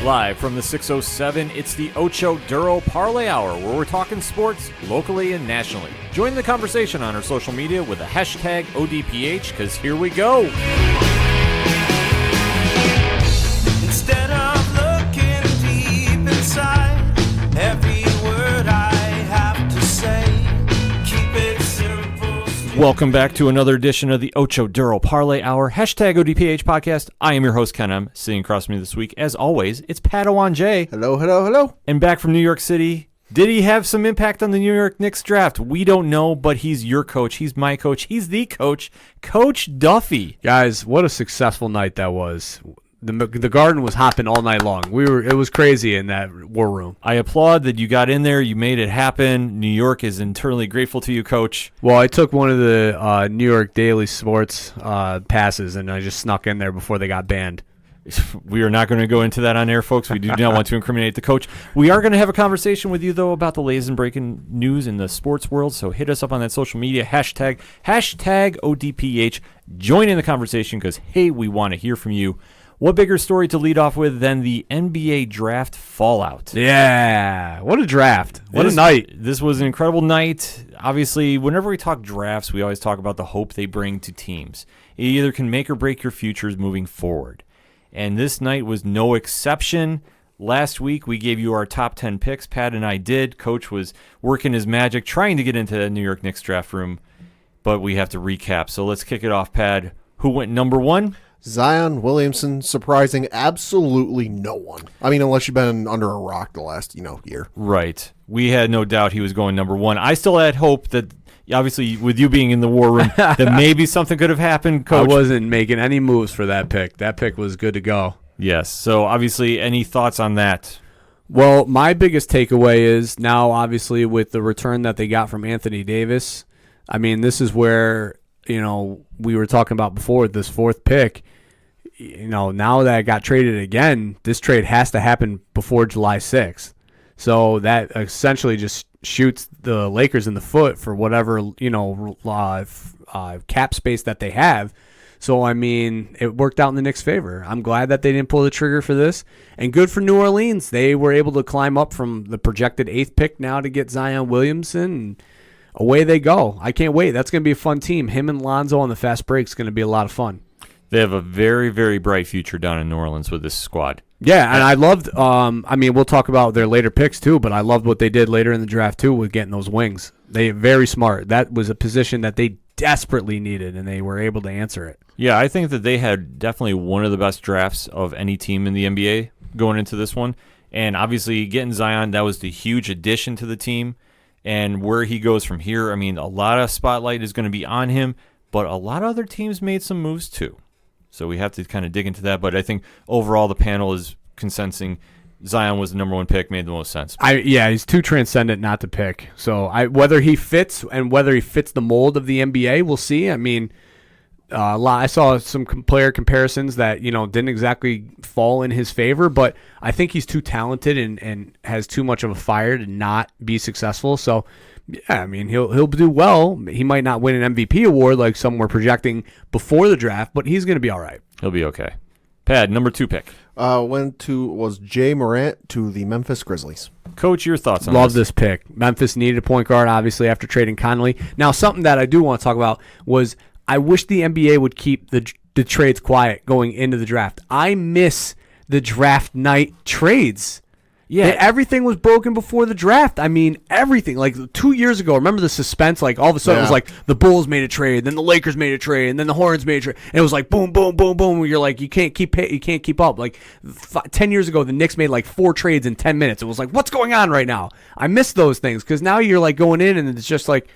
Live from the 607, it's the Ocho Duro Parlay Hour, where we're talking sports locally and nationally. Join the conversation on our social media with the hashtag ODPH, because here we go. Instead of looking deep inside, every word I have to say, keep it simple. Welcome back to another edition of the Ocho Duro Parlay Hour, hashtag ODPH podcast. I am your host, Ken M. Sitting across from me this week, as always, it's Padawan J. Hello, hello, hello. And back from New York City. Did he have some impact on the New York Knicks draft? We don't know, but he's your coach. He's my coach. He's the coach, Coach Duffy. Guys, what a successful night that was. The garden was hopping all night long. It was crazy in that war room. I applaud that you got in there. You made it happen. New York is eternally grateful to you, Coach. Well, I took one of the New York Daily Sports passes, and I just snuck in there before they got banned. We are not going to go into that on air, folks. We do not want to incriminate the coach. We are going to have a conversation with you, though, about the latest and breaking news in the sports world. So hit us up on that social media, hashtag ODPH. Join in the conversation because, hey, we want to hear from you. What bigger story to lead off with than the NBA draft fallout? Yeah, what a draft. What a night. This was an incredible night. Obviously, whenever we talk drafts, we always talk about the hope they bring to teams. It either can make or break your futures moving forward. And this night was no exception. Last week, we gave you our top 10 picks. Pat and I did. Coach was working his magic, trying to get into the New York Knicks draft room. But we have to recap. So let's kick it off, Pat. Who went number one? Zion Williamson, surprising absolutely no one. I mean, unless you've been under a rock the last, year. Right. We had no doubt he was going number one. I still had hope that, obviously, with you being in the war room, that maybe something could have happened, Coach. I wasn't making any moves for that pick. That pick was good to go. Yes. So, obviously, any thoughts on that? Well, my biggest takeaway is now, obviously, with the return that they got from Anthony Davis, I mean, this is where, we were talking about before, this fourth pick. Now that it got traded again, this trade has to happen before July 6th. So that essentially just shoots the Lakers in the foot for whatever, cap space that they have. So, I mean, it worked out in the Knicks' favor. I'm glad that they didn't pull the trigger for this. And good for New Orleans. They were able to climb up from the projected 8th pick now to get Zion Williamson. And away they go. I can't wait. That's going to be a fun team. Him and Lonzo on the fast break is going to be a lot of fun. They have a very, very bright future down in New Orleans with this squad. Yeah, and I loved, we'll talk about their later picks too, but I loved what they did later in the draft too with getting those wings. They very smart. That was a position that they desperately needed, and they were able to answer it. Yeah, I think that they had definitely one of the best drafts of any team in the NBA going into this one. And obviously getting Zion, that was the huge addition to the team. And where he goes from here, I mean, a lot of spotlight is going to be on him, but a lot of other teams made some moves too. So we have to kind of dig into that. But I think overall the panel is consenting Zion was the number one pick, made the most sense. He's too transcendent not to pick. So whether he fits and whether he fits the mold of the NBA, we'll see. I mean, I saw some player comparisons that, didn't exactly fall in his favor, but I think he's too talented and has too much of a fire to not be successful. So, yeah, I mean, he'll do well. He might not win an MVP award like some were projecting before the draft, but he's going to be all right. He'll be okay. Pad, number 2 pick. Was Jay Morant to the Memphis Grizzlies. Coach, your thoughts on Love this pick. Memphis needed a point guard, obviously, after trading Conley. Now, something that I do want to talk about was I wish the NBA would keep the trades quiet going into the draft. I miss the draft night trades. Yeah, everything was broken before the draft. I mean, everything. Like 2 years ago, remember the suspense? Like all of a sudden, it was like the Bulls made a trade, then the Lakers made a trade, and then the Hornets made a trade, and it was like boom, boom, boom, boom. You're like, you can't keep up. Like 10 years ago, the Knicks made like 4 trades in 10 minutes. It was like, what's going on right now? I miss those things because now you're like going in, and it's just like,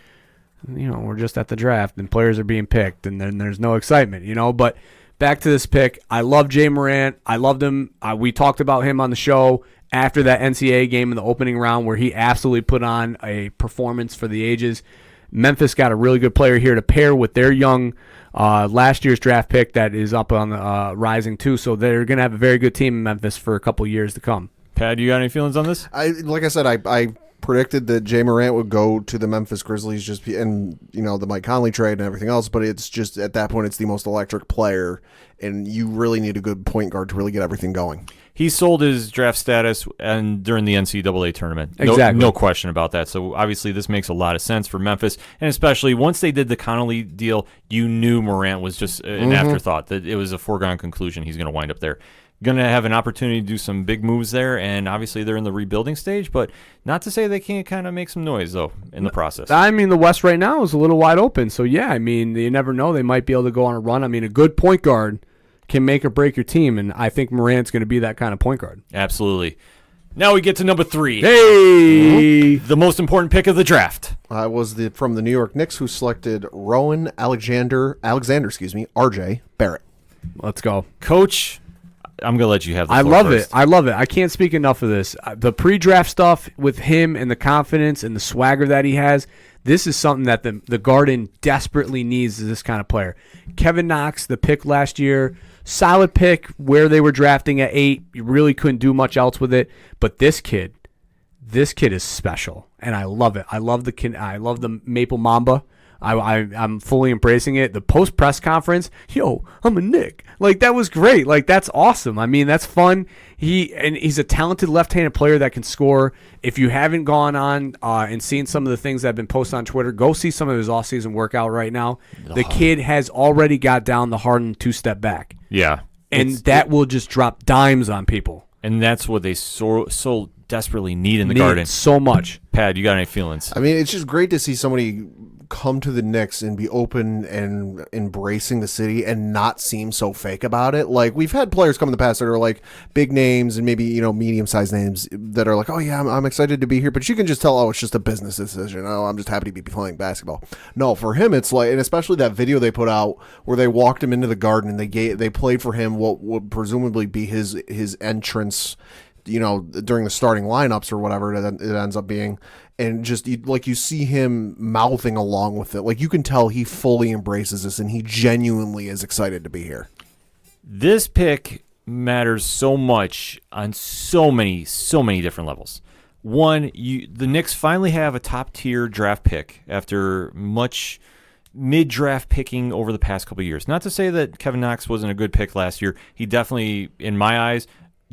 we're just at the draft, and players are being picked, and then there's no excitement, But back to this pick, I love Jay Morant. I loved him. We talked about him on the show after that NCAA game in the opening round where he absolutely put on a performance for the ages. Memphis got a really good player here to pair with their young last year's draft pick that is up on the rising too. So they're going to have a very good team in Memphis for a couple years to come. Pat, you got any feelings on this? Like I said, I predicted that Jay Morant would go to the Memphis Grizzlies and the Mike Conley trade and everything else, but it's just at that point it's the most electric player, and you really need a good point guard to really get everything going. He sold his draft status and during the NCAA tournament. Exactly. No question about that. So obviously this makes a lot of sense for Memphis, and especially once they did the Connolly deal, you knew Morant was just an afterthought, that it was a foregone conclusion he's going to wind up there. Going to have an opportunity to do some big moves there, and obviously they're in the rebuilding stage, but not to say they can't kind of make some noise, though, in the process. I mean, the West right now is a little wide open, so yeah, I mean, you never know. They might be able to go on a run. I mean, a good point guard can make or break your team, and I think Morant's going to be that kind of point guard. Absolutely. Now we get to number 3. Hey! The most important pick of the draft. I was from the New York Knicks, who selected Rowan Alexander, RJ Barrett. Let's go. Coach, I'm going to let you have the I floor love first. it. I love it. I can't speak enough of this. The pre-draft stuff with him and the confidence and the swagger that he has, this is something that the Garden desperately needs, is this kind of player. Kevin Knox, the pick last year, solid pick where they were drafting at 8. You really couldn't do much else with it. But this kid is special, and I love it. I love the kid. I love the Maple Mamba. I'm fully embracing it. The post press conference, I'm a Knick. Like, that was great. Like, that's awesome. I mean, that's fun. He's a talented left-handed player that can score. If you haven't gone on and seen some of the things that have been posted on Twitter, go see some of his off-season workout right now. The kid has already got down the Harden 2-step back. Yeah. And that will just drop dimes on people. And that's what they so desperately need in the Garden. So much. Pat, you got any feelings? I mean, it's just great to see somebody come to the Knicks and be open and embracing the city and not seem so fake about it. Like, we've had players come in the past that are like big names and maybe, medium-sized names that are like, oh yeah, I'm excited to be here, but you can just tell, it's just a business decision. Oh, I'm just happy to be playing basketball. No, for him, it's like, and especially that video they put out where they walked him into the Garden and they played for him what would presumably be his entrance, during the starting lineups or whatever it ends up being. And just you see him mouthing along with it. Like, you can tell he fully embraces this and he genuinely is excited to be here. This pick matters so much on so many different levels. One, the Knicks finally have a top-tier draft pick after much mid-draft picking over the past couple of years. Not to say that Kevin Knox wasn't a good pick last year. He definitely, in my eyes,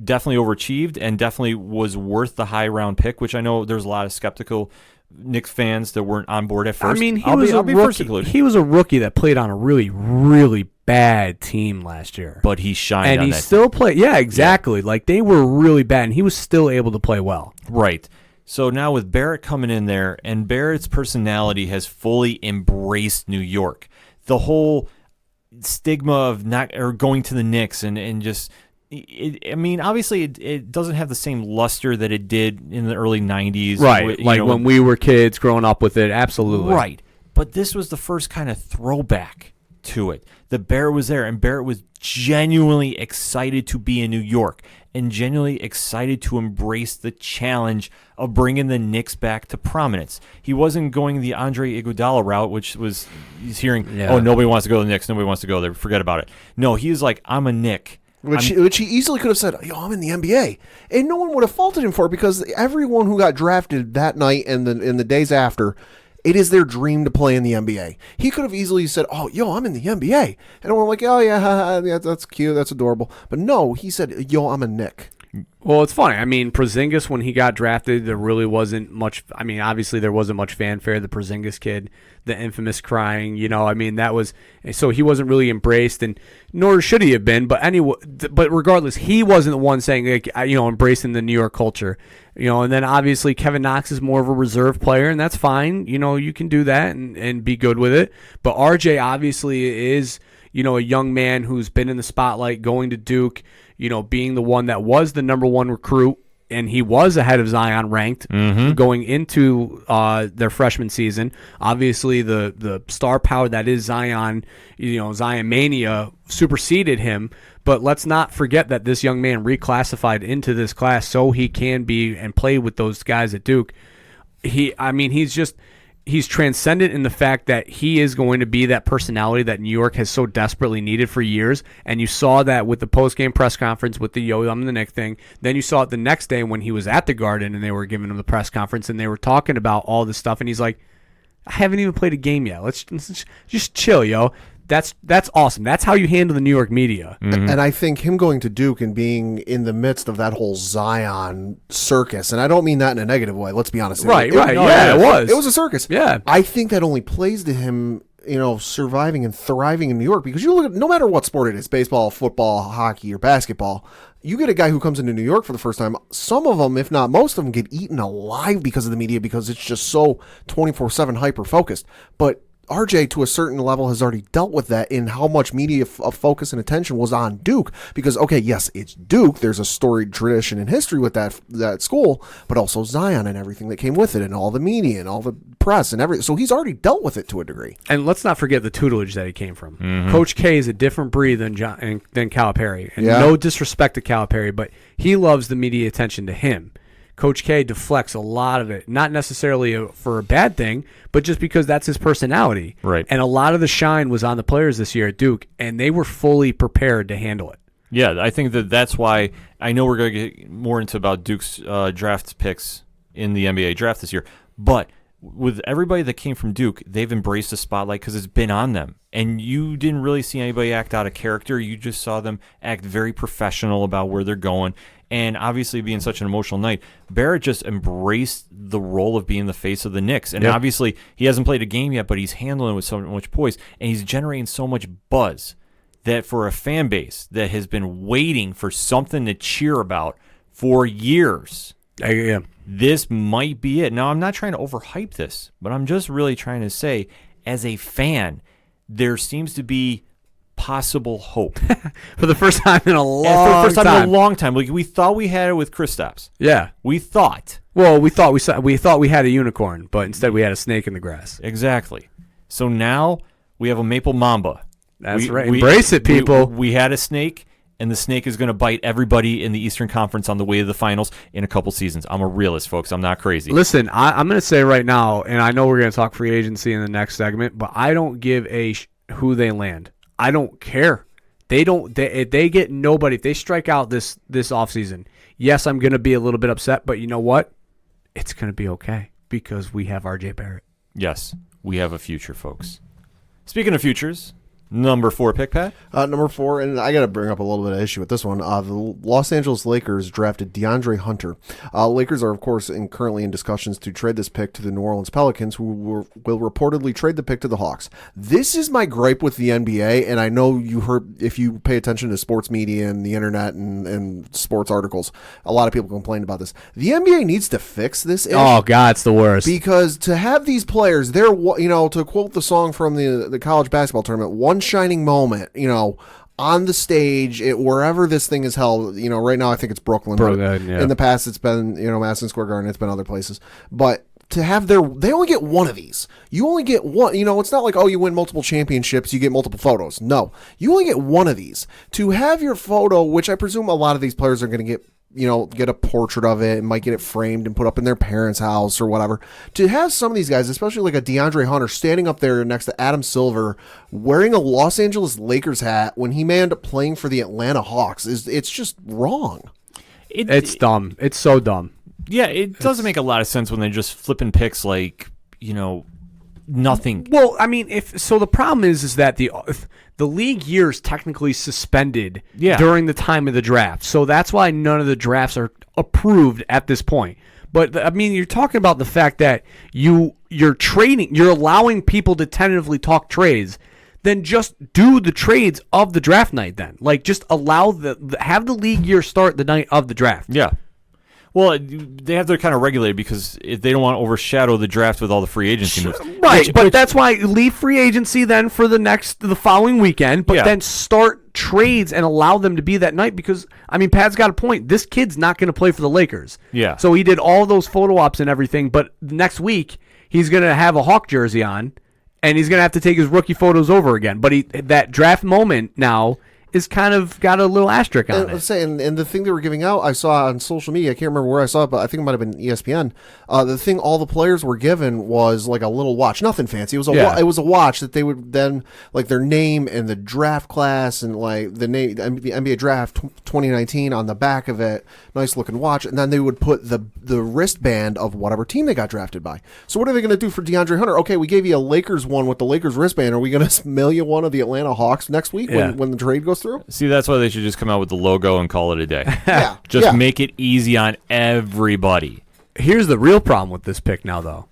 definitely overachieved and definitely was worth the high round pick, which I know there's a lot of skeptical Knicks fans that weren't on board at first. I mean, he was a rookie that played on a really, really bad team last year. But he shined and on he that still team. played. Yeah, exactly. Yeah. Like, they were really bad, and he was still able to play well. Right. So now with Barrett coming in there, and Barrett's personality has fully embraced New York. The whole stigma of going to the Knicks and just... obviously it doesn't have the same luster that it did in the early 90s. Right, when we were kids growing up with it, absolutely. Right, but this was the first kind of throwback to it. The Barrett was there, and Barrett was genuinely excited to be in New York and genuinely excited to embrace the challenge of bringing the Knicks back to prominence. He wasn't going the Andre Iguodala route, which was he's hearing, nobody wants to go to the Knicks, nobody wants to go there, forget about it. No, he was like, I'm a Knick. Which he easily could have said, I'm in the NBA. And no one would have faulted him for it, because everyone who got drafted that night and in the days after, it is their dream to play in the NBA. He could have easily said, I'm in the NBA. And we're like, yeah, that's cute, that's adorable. But no, he said, I'm a Knick. Well, it's funny. I mean, Porzingis, when he got drafted, there really wasn't much. I mean, obviously there wasn't much fanfare. The Porzingis kid, the infamous crying, that was, so he wasn't really embraced, and nor should he have been. But anyway, but regardless, he wasn't the one saying, embracing the New York culture. And then obviously Kevin Knox is more of a reserve player, and that's fine. You can do that and be good with it. But RJ obviously is, a young man who's been in the spotlight, going to Duke, being the one that was the number one recruit, and he was ahead of Zion ranked going into their freshman season. Obviously, the star power that is Zion, Zion Mania superseded him. But let's not forget that this young man reclassified into this class so he can be and play with those guys at Duke. He's just he's transcendent in the fact that he is going to be that personality that New York has so desperately needed for years. And you saw that with the post-game press conference with the Yo, I'm the Knicks thing. Then you saw it the next day when he was at the Garden and they were giving him the press conference and they were talking about all this stuff. And he's like, I haven't even played a game yet. Let's just chill, yo. That's awesome. That's how you handle the New York media. Mm-hmm. And I think him going to Duke and being in the midst of that whole Zion circus, and I don't mean that in a negative way, let's be honest. Right. It was. It was a circus. Yeah. I think that only plays to him, surviving and thriving in New York, because you look at, no matter what sport it is, baseball, football, hockey, or basketball, you get a guy who comes into New York for the first time, some of them, if not most of them, get eaten alive because of the media, because it's just so 24/7 hyper-focused. But RJ, to a certain level, has already dealt with that in how much media focus and attention was on Duke. Because, okay, yes, it's Duke. There's a storied tradition and history with that school, but also Zion and everything that came with it, and all the media and all the press and everything. So he's already dealt with it to a degree. And let's not forget the tutelage that he came from. Mm-hmm. Coach K is a different breed than Calipari. And no disrespect to Calipari, but he loves the media attention to him. Coach K deflects a lot of it, not necessarily for a bad thing, but just because that's his personality. Right. And a lot of the shine was on the players this year at Duke, and they were fully prepared to handle it. Yeah, I think that's why I know we're going to get more into about Duke's draft picks in the NBA draft this year, but with everybody that came from Duke, they've embraced the spotlight because it's been on them. And you didn't really see anybody act out of character. You just saw them act very professional about where they're going. And obviously, being such an emotional night, Barrett just embraced the role of being the face of the Knicks. And obviously, he hasn't played a game yet, but he's handling it with so much poise. And he's generating so much buzz that for a fan base that has been waiting for something to cheer about for years, this might be it. Now, I'm not trying to overhype this, but I'm just really trying to say, as a fan, there seems to be possible hope for the first time in a long time. Like, we thought we had it with Kristaps. Yeah, we thought. Well, we thought we had a unicorn, but instead we had a snake in the grass. Exactly. So now we have a maple mamba. That's right. Embrace it, people. We had a snake, and the snake is going to bite everybody in the Eastern Conference on the way to the finals in a couple seasons. I'm a realist, folks. I'm not crazy. Listen, I'm going to say right now, and I know we're going to talk free agency in the next segment, but I don't give a who they land. I don't care. They get nobody. If they strike out this offseason, yes, I'm going to be a little bit upset, but you know what? It's going to be okay because we have RJ Barrett. Yes, we have a future, folks. Speaking of futures, number 4 pick, Pat? Number 4, and I got to bring up a little bit of issue with this one. The Los Angeles Lakers drafted DeAndre Hunter. Lakers are, of course, currently in discussions to trade this pick to the New Orleans Pelicans, who will reportedly trade the pick to the Hawks. This is my gripe with the NBA, and I know you heard, if you pay attention to sports media and the internet and sports articles, a lot of people complain about this. The NBA needs to fix this issue. Oh, God, it's the worst. Because to have these players, they're, to quote the song from the college basketball tournament, one shining moment, on the stage, wherever this thing is held. Right now I think it's Brooklyn. Yeah. In the past it's been, Madison Square Garden. It's been other places. But to have they only get one of these. You only get one. It's not like, you win multiple championships, you get multiple photos. No, you only get one of these. To have your photo, which I presume a lot of these players are going to get a portrait of it and might get it framed and put up in their parents' house or whatever. To have some of these guys, especially like a DeAndre Hunter, standing up there next to Adam Silver wearing a Los Angeles Lakers hat when he may end up playing for the Atlanta Hawks, it's just wrong. It's dumb. It's so dumb. Yeah, it doesn't make a lot of sense when they're just flipping picks like, nothing. Well, I mean, the problem is that the league year is technically suspended during the time of the draft. So that's why none of the drafts are approved at this point. But I mean, you're talking about the fact that you're allowing people to tentatively talk trades. Then just do the trades of the draft night. Then, like, just allow have the league year start the night of the draft. Yeah. Well, they have to kind of regulate it because they don't want to overshadow the draft with all the free agency moves. Right, but that's why leave free agency then for the following weekend, but then start trades and allow them to be that night because, I mean, Pat's got a point. This kid's not going to play for the Lakers. Yeah. So he did all those photo ops and everything, but next week he's going to have a Hawk jersey on and he's going to have to take his rookie photos over again. But that draft moment now is kind of got a little asterisk on And, it. let's say, and the thing they were giving out, I saw on social media. I can't remember where I saw it, but I think it might have been ESPN. The thing all the players were given was like a little watch, nothing fancy. It was it was a watch that they would then like their name and the draft class and like the name, the NBA draft 2019 on the back of it. Nice looking watch, and then they would put the wristband of whatever team they got drafted by. So what are they going to do for DeAndre Hunter? Okay, we gave you a Lakers one with the Lakers wristband. Are we going to mail you one of the Atlanta Hawks next week when the trade goes through? See, that's why they should just come out with the logo and call it a day. Yeah. Just make it easy on everybody. Here's the real problem with this pick now, though,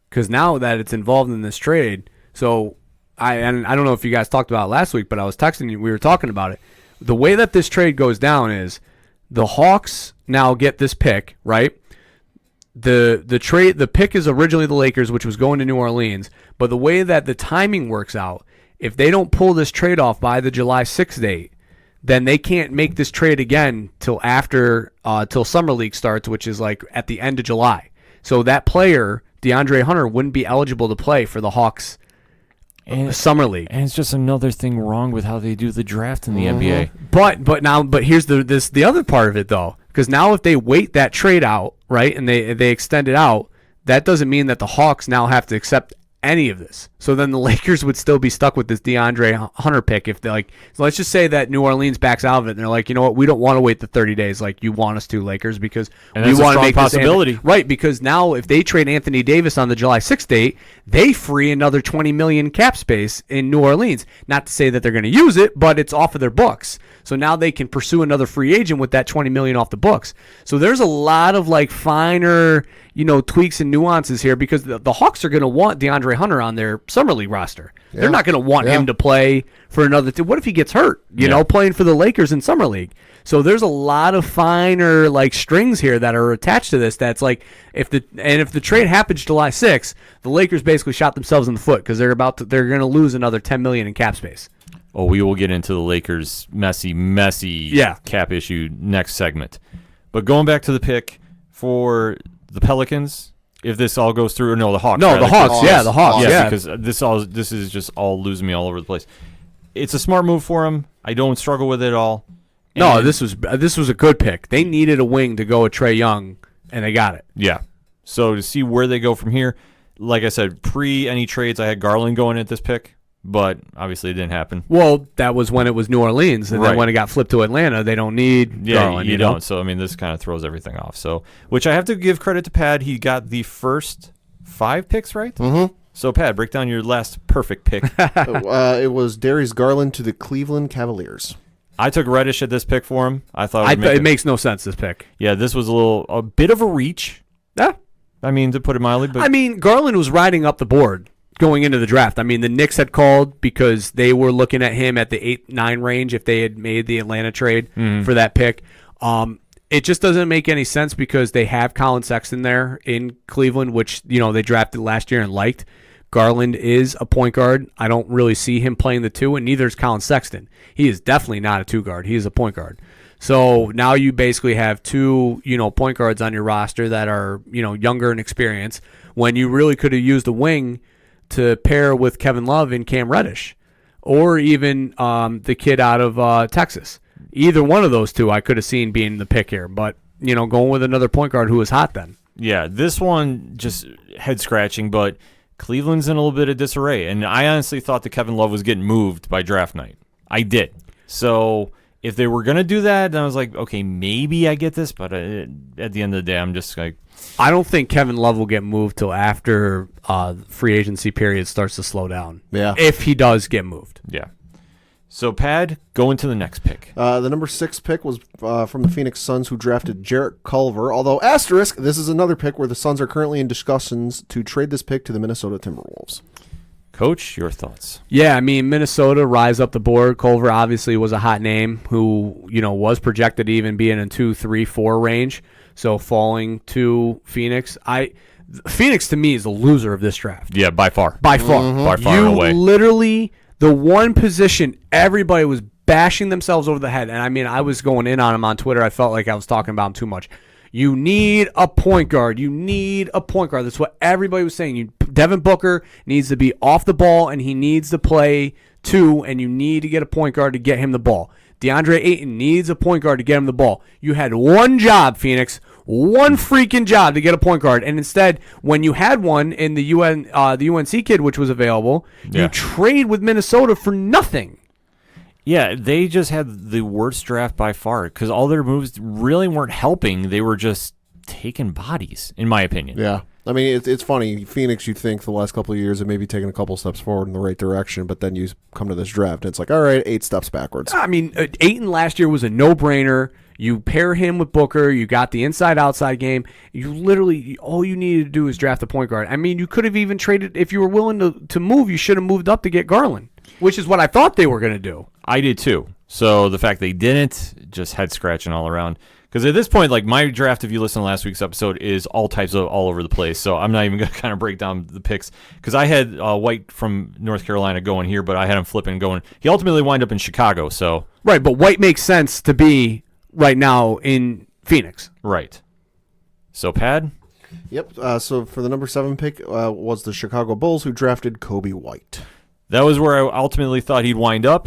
because now that it's involved in this trade, so I don't know if you guys talked about it last week, but I was texting you. We were talking about it. The way that this trade goes down is the Hawks now get this pick, right? The pick is originally the Lakers, which was going to New Orleans, but the way that the timing works out, if they don't pull this trade off by the July 6th date, then they can't make this trade again till after till Summer League starts, which is like at the end of July. So that player, DeAndre Hunter, wouldn't be eligible to play for the Hawks Summer League. And it's just another thing wrong with how they do the draft in the NBA. But here's the other part of it though, because now if they wait that trade out, right, and they extend it out, that doesn't mean that the Hawks now have to accept any of this. So then the Lakers would still be stuck with this DeAndre Hunter pick if they like. So let's just say that New Orleans backs out of it and they're like, you know what, we don't want to wait the 30 days like you want us to, Lakers, because and we that's want to make possibility. This right, because now if they trade Anthony Davis on the July 6th date, they free another $20 million cap space in New Orleans. Not to say that they're going to use it, but it's off of their books. So now they can pursue another free agent with that $20 million off the books. So there's a lot of like finer, tweaks and nuances here because the Hawks are going to want DeAndre Hunter on their Summer League roster. Yeah. They're not going to want him to play for another what if he gets hurt, playing for the Lakers in Summer League. So there's a lot of finer like strings here that are attached to this. That's like if the trade happens July 6th, the Lakers basically shot themselves in the foot because they're going to lose another $10 million in cap space. Oh, we will get into the Lakers' messy cap issue next segment. But going back to the pick for the Pelicans, if this all goes through, or no, the Hawks. No, the Hawks. Yeah, the Hawks. Yeah, because this is just all losing me all over the place. It's a smart move for them. I don't struggle with it at all. No, this was a good pick. They needed a wing to go with Trae Young, and they got it. Yeah. So to see where they go from here, like I said, pre any trades, I had Garland going at this pick. But obviously it didn't happen. Well, that was when it was New Orleans, and then when it got flipped to Atlanta, they don't need Garland. You don't. So I mean, this kind of throws everything off. So, which I have to give credit to Pad. He got the first 5 picks right. Mm-hmm. So Pad, break down your last perfect pick. It was Darius Garland to the Cleveland Cavaliers. I took Reddish at this pick for him. I thought it makes no sense. This pick. Yeah, this was a bit of a reach. Yeah, I mean, to put it mildly, but Garland was riding up the board going into the draft. I mean, the Knicks had called because they were looking at him at the 8-9 range if they had made the Atlanta trade for that pick. It just doesn't make any sense because they have Colin Sexton there in Cleveland, which they drafted last year and liked. Garland is a point guard. I don't really see him playing the 2, and neither is Colin Sexton. He is definitely not a 2 guard. He is a point guard. So now you basically have 2, point guards on your roster that are, younger in experience when you really could have used a wing to pair with Kevin Love and Cam Reddish, or even the kid out of Texas. Either one of those 2 I could have seen being the pick here, but going with another point guard who was hot then. Yeah, this one just head scratching, but Cleveland's in a little bit of disarray, and I honestly thought that Kevin Love was getting moved by draft night. I did. So if they were going to do that, then I was like, okay, maybe I get this, but at the end of the day, I'm just like, I don't think Kevin Love will get moved till after free agency period starts to slow down. Yeah. If he does get moved. Yeah. So, Pad, go into the next pick. The number 6 pick was from the Phoenix Suns, who drafted Jarrett Culver. Although, asterisk, this is another pick where the Suns are currently in discussions to trade this pick to the Minnesota Timberwolves. Coach, your thoughts? Yeah, I mean, Minnesota rise up the board. Culver obviously was a hot name who, was projected to even be in a 2, 3, 4 range. So falling to Phoenix, Phoenix to me is the loser of this draft. Yeah, by far. By far. Mm-hmm. By far and away. Literally, the one position everybody was bashing themselves over the head. And I mean, I was going in on him on Twitter. I felt like I was talking about him too much. You need a point guard. You need a point guard. That's what everybody was saying. Devin Booker needs to be off the ball, and he needs to play 2, and you need to get a point guard to get him the ball. DeAndre Ayton needs a point guard to get him the ball. You had one job, Phoenix, one freaking job to get a point guard, and instead, when you had one in the UNC kid, which was available, you trade with Minnesota for nothing. Yeah, they just had the worst draft by far because all their moves really weren't helping. They were just taking bodies, in my opinion. Yeah. I mean, it's funny. Phoenix, you think the last couple of years have maybe taken a couple steps forward in the right direction, but then you come to this draft, and it's like, all right, 8 steps backwards. I mean, Ayton last year was a no-brainer. You pair him with Booker. You got the inside-outside game. You literally, all you needed to do is draft a point guard. I mean, you could have even traded, if you were willing to move, you should have moved up to get Garland, which is what I thought they were going to do. I did too. So the fact they didn't, just head scratching all around. Because at this point, like my draft, if you listen to last week's episode, is all types of all over the place. So I'm not even going to kind of break down the picks. Because I had White from North Carolina going here, but I had him flipping going. He ultimately wound up in Chicago. So right, but White makes sense to be right now in Phoenix. Right. So Pad? Yep. So for the number 7 pick was the Chicago Bulls, who drafted Kobe White. That was where I ultimately thought he'd wind up.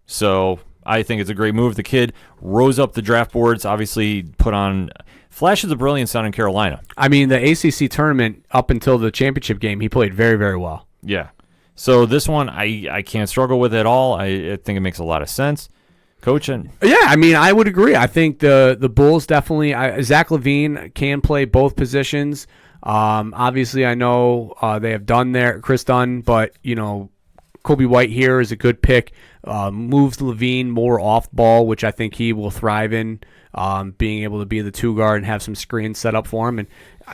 So I think it's a great move. The kid rose up the draft boards, obviously put on flashes of brilliance down in Carolina. I mean, the ACC tournament up until the championship game, he played very, very well. Yeah. So this one, I can't struggle with at all. I think it makes a lot of sense. Coaching. Yeah, I mean, I would agree. I think the Bulls definitely, Zach LaVine can play both positions. Obviously, I know they have Chris Dunn, but, Kobe White here is a good pick. Moves LaVine more off ball, which I think he will thrive in, being able to be the 2 guard and have some screens set up for him. And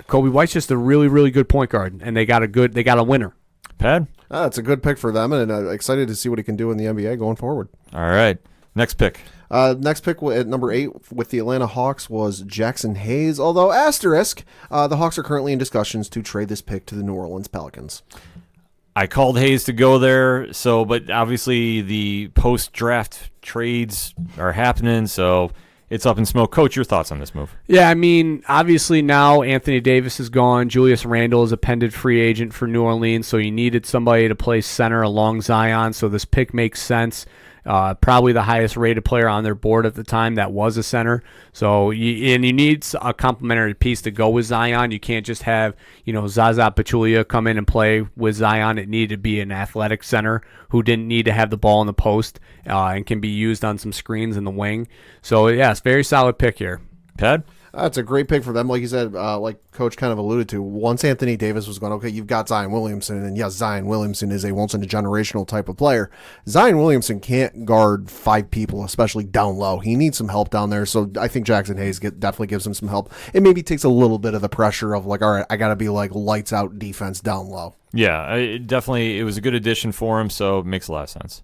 Kobe White's just a really, really good point guard, and they got a winner. Pad? It's a good pick for them, and excited to see what he can do in the NBA going forward. All right. Next pick. Next pick at number 8 with the Atlanta Hawks was Jackson Hayes, although asterisk, the Hawks are currently in discussions to trade this pick to the New Orleans Pelicans. I called Hayes to go there, but obviously the post-draft trades are happening, so it's up in smoke. Coach, your thoughts on this move? Yeah, I mean, obviously now Anthony Davis is gone. Julius Randle is a pending free agent for New Orleans, so you needed somebody to play center along Zion, so this pick makes sense. Probably the highest rated player on their board at the time that was a center. So you need a complementary piece to go with Zion. You can't just have Zaza Pachulia come in and play with Zion. It needed to be an athletic center who didn't need to have the ball in the post and can be used on some screens in the wing. So yeah, it's a very solid pick here. Pad? It's a great pick for them. Like you said, like Coach kind of alluded to, once Anthony Davis was going, okay, you've got Zion Williamson, and yes, Zion Williamson is a once-in-a-generational type of player. Zion Williamson can't guard 5 people, especially down low. He needs some help down there, so I think Jackson Hayes definitely gives him some help. It maybe takes a little bit of the pressure of like, all right, I got to be like lights-out defense down low. Yeah, it was a good addition for him, so it makes a lot of sense.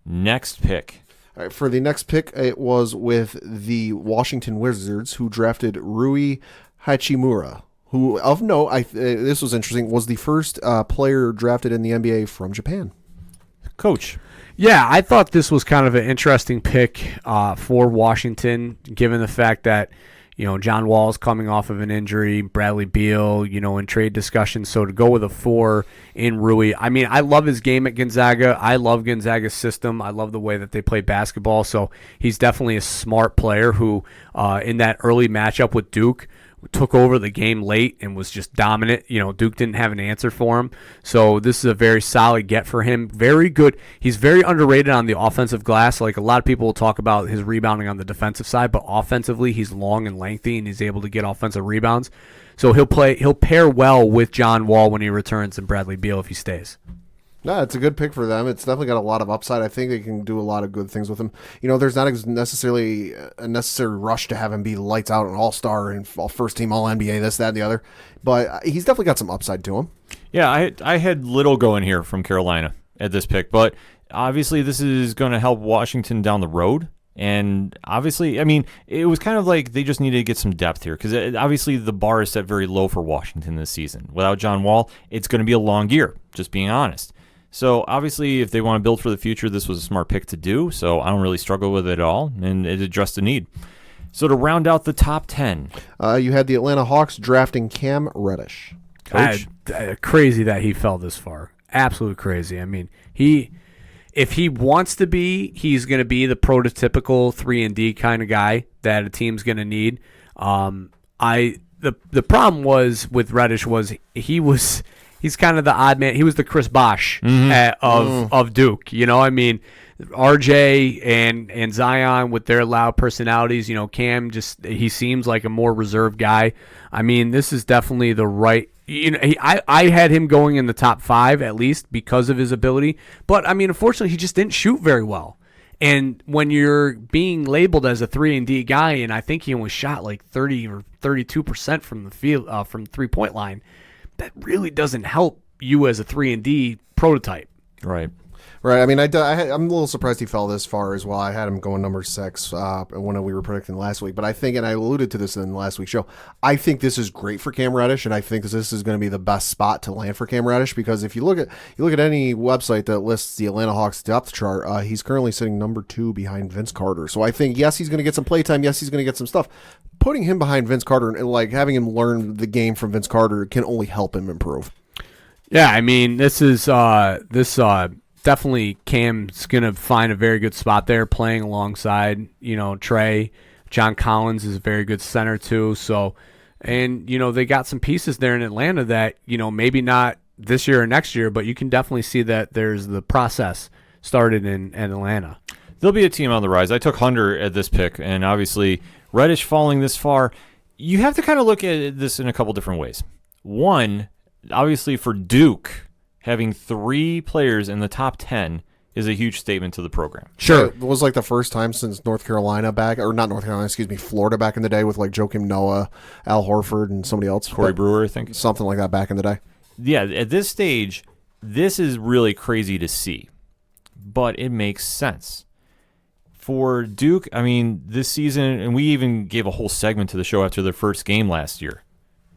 Next pick. All right, for the next pick, it was with the Washington Wizards, who drafted Rui Hachimura, who, of note, this was interesting, was the first player drafted in the NBA from Japan. Coach. Yeah, I thought this was kind of an interesting pick for Washington, given the fact that John Wall's coming off of an injury, Bradley Beal, in trade discussions. So to go with a 4 in Rui, I mean, I love his game at Gonzaga. I love Gonzaga's system. I love the way that they play basketball. So he's definitely a smart player who, in that early matchup with Duke, took over the game late and was just dominant. Duke didn't have an answer for him. So this is a very solid get for him. Very good. He's very underrated on the offensive glass. Like a lot of people will talk about his rebounding on the defensive side, but offensively he's long and lengthy and he's able to get offensive rebounds. So he'll pair well with John Wall when he returns and Bradley Beal if he stays. No, it's a good pick for them. It's definitely got a lot of upside. I think they can do a lot of good things with him. There's not necessarily a necessary rush to have him be lights out, an all-star and first team all-NBA, this, that, and the other. But he's definitely got some upside to him. Yeah, I had little going here from Carolina at this pick, but obviously this is going to help Washington down the road. And obviously, I mean, it was kind of like they just needed to get some depth here because obviously the bar is set very low for Washington this season. Without John Wall, it's going to be a long year, just being honest. So obviously, if they want to build for the future, this was a smart pick to do. So I don't really struggle with it at all, and it addressed the need. So to round out the top 10. You had the Atlanta Hawks drafting Cam Reddish. Coach? Crazy that he fell this far. Absolutely crazy. I mean, if he wants to be, he's going to be the prototypical 3-and-D kind of guy that a team's going to need. The problem was with Reddish was he's kind of the odd man. He was the Chris Bosh of Duke. You know, I mean, RJ and Zion with their loud personalities. You know, Cam he seems like a more reserved guy. I mean, this is definitely the right. You know, I had him going in the top 5 at least because of his ability. But I mean, unfortunately, he just didn't shoot very well. And when you're being labeled as a 3-and-D guy, and I think he only shot like 30 or 32% from the field from the 3-point line, that really doesn't help you as a 3-and-D prototype. Right. Right. I mean, I'm a little surprised he fell this far as well. I had him going number 6 when we were predicting last week. But I think, and I alluded to this in last week's show, I think this is great for Cam Reddish, and I think this is going to be the best spot to land for Cam Reddish, because if you look at any website that lists the Atlanta Hawks depth chart, he's currently sitting number 2 behind Vince Carter. So I think, yes, he's going to get some playtime. Yes, he's going to get some stuff. Putting him behind Vince Carter and like having him learn the game from Vince Carter can only help him improve. Yeah, I mean, this is definitely Cam's going to find a very good spot there playing alongside, you know, Trey. John Collins is a very good center too. So, and, you know, they got some pieces there in Atlanta that, you know, maybe not this year or next year, but you can definitely see that there's the process started in Atlanta. There'll be a team on the rise. I took Hunter at this pick, and obviously Reddish falling this far, you have to kind of look at this in a couple different ways. One, obviously for Duke, having 3 players in the top 10 is a huge statement to the program. Sure. It was like the first time since Florida back in the day with like Joakim Noah, Al Horford, and somebody else. Corey Brewer, I think. Something like that back in the day. Yeah, at this stage, this is really crazy to see, but it makes sense. For Duke, I mean, this season, and we even gave a whole segment to the show after their first game last year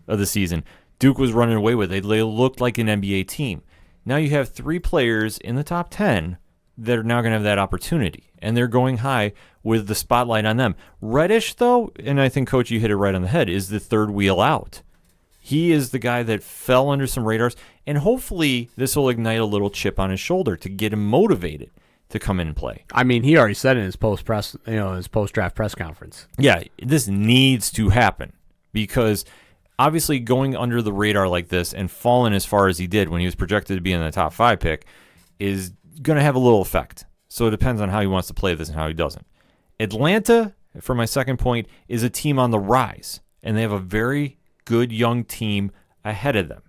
of the season, Duke was running away with it. They looked like an NBA team. Now you have 3 players in the top 10 that are now going to have that opportunity, and they're going high with the spotlight on them. Reddish, though, and I think, Coach, you hit it right on the head, is the third wheel out. He is the guy that fell under some radars, and hopefully this will ignite a little chip on his shoulder to get him motivated to come in and play. I mean, he already said in his post-draft press conference. Yeah, this needs to happen because obviously going under the radar like this and falling as far as he did when he was projected to be in the top 5 pick is going to have a little effect. So it depends on how he wants to play this and how he doesn't. Atlanta, for my second point, is a team on the rise, and they have a very good young team ahead of them.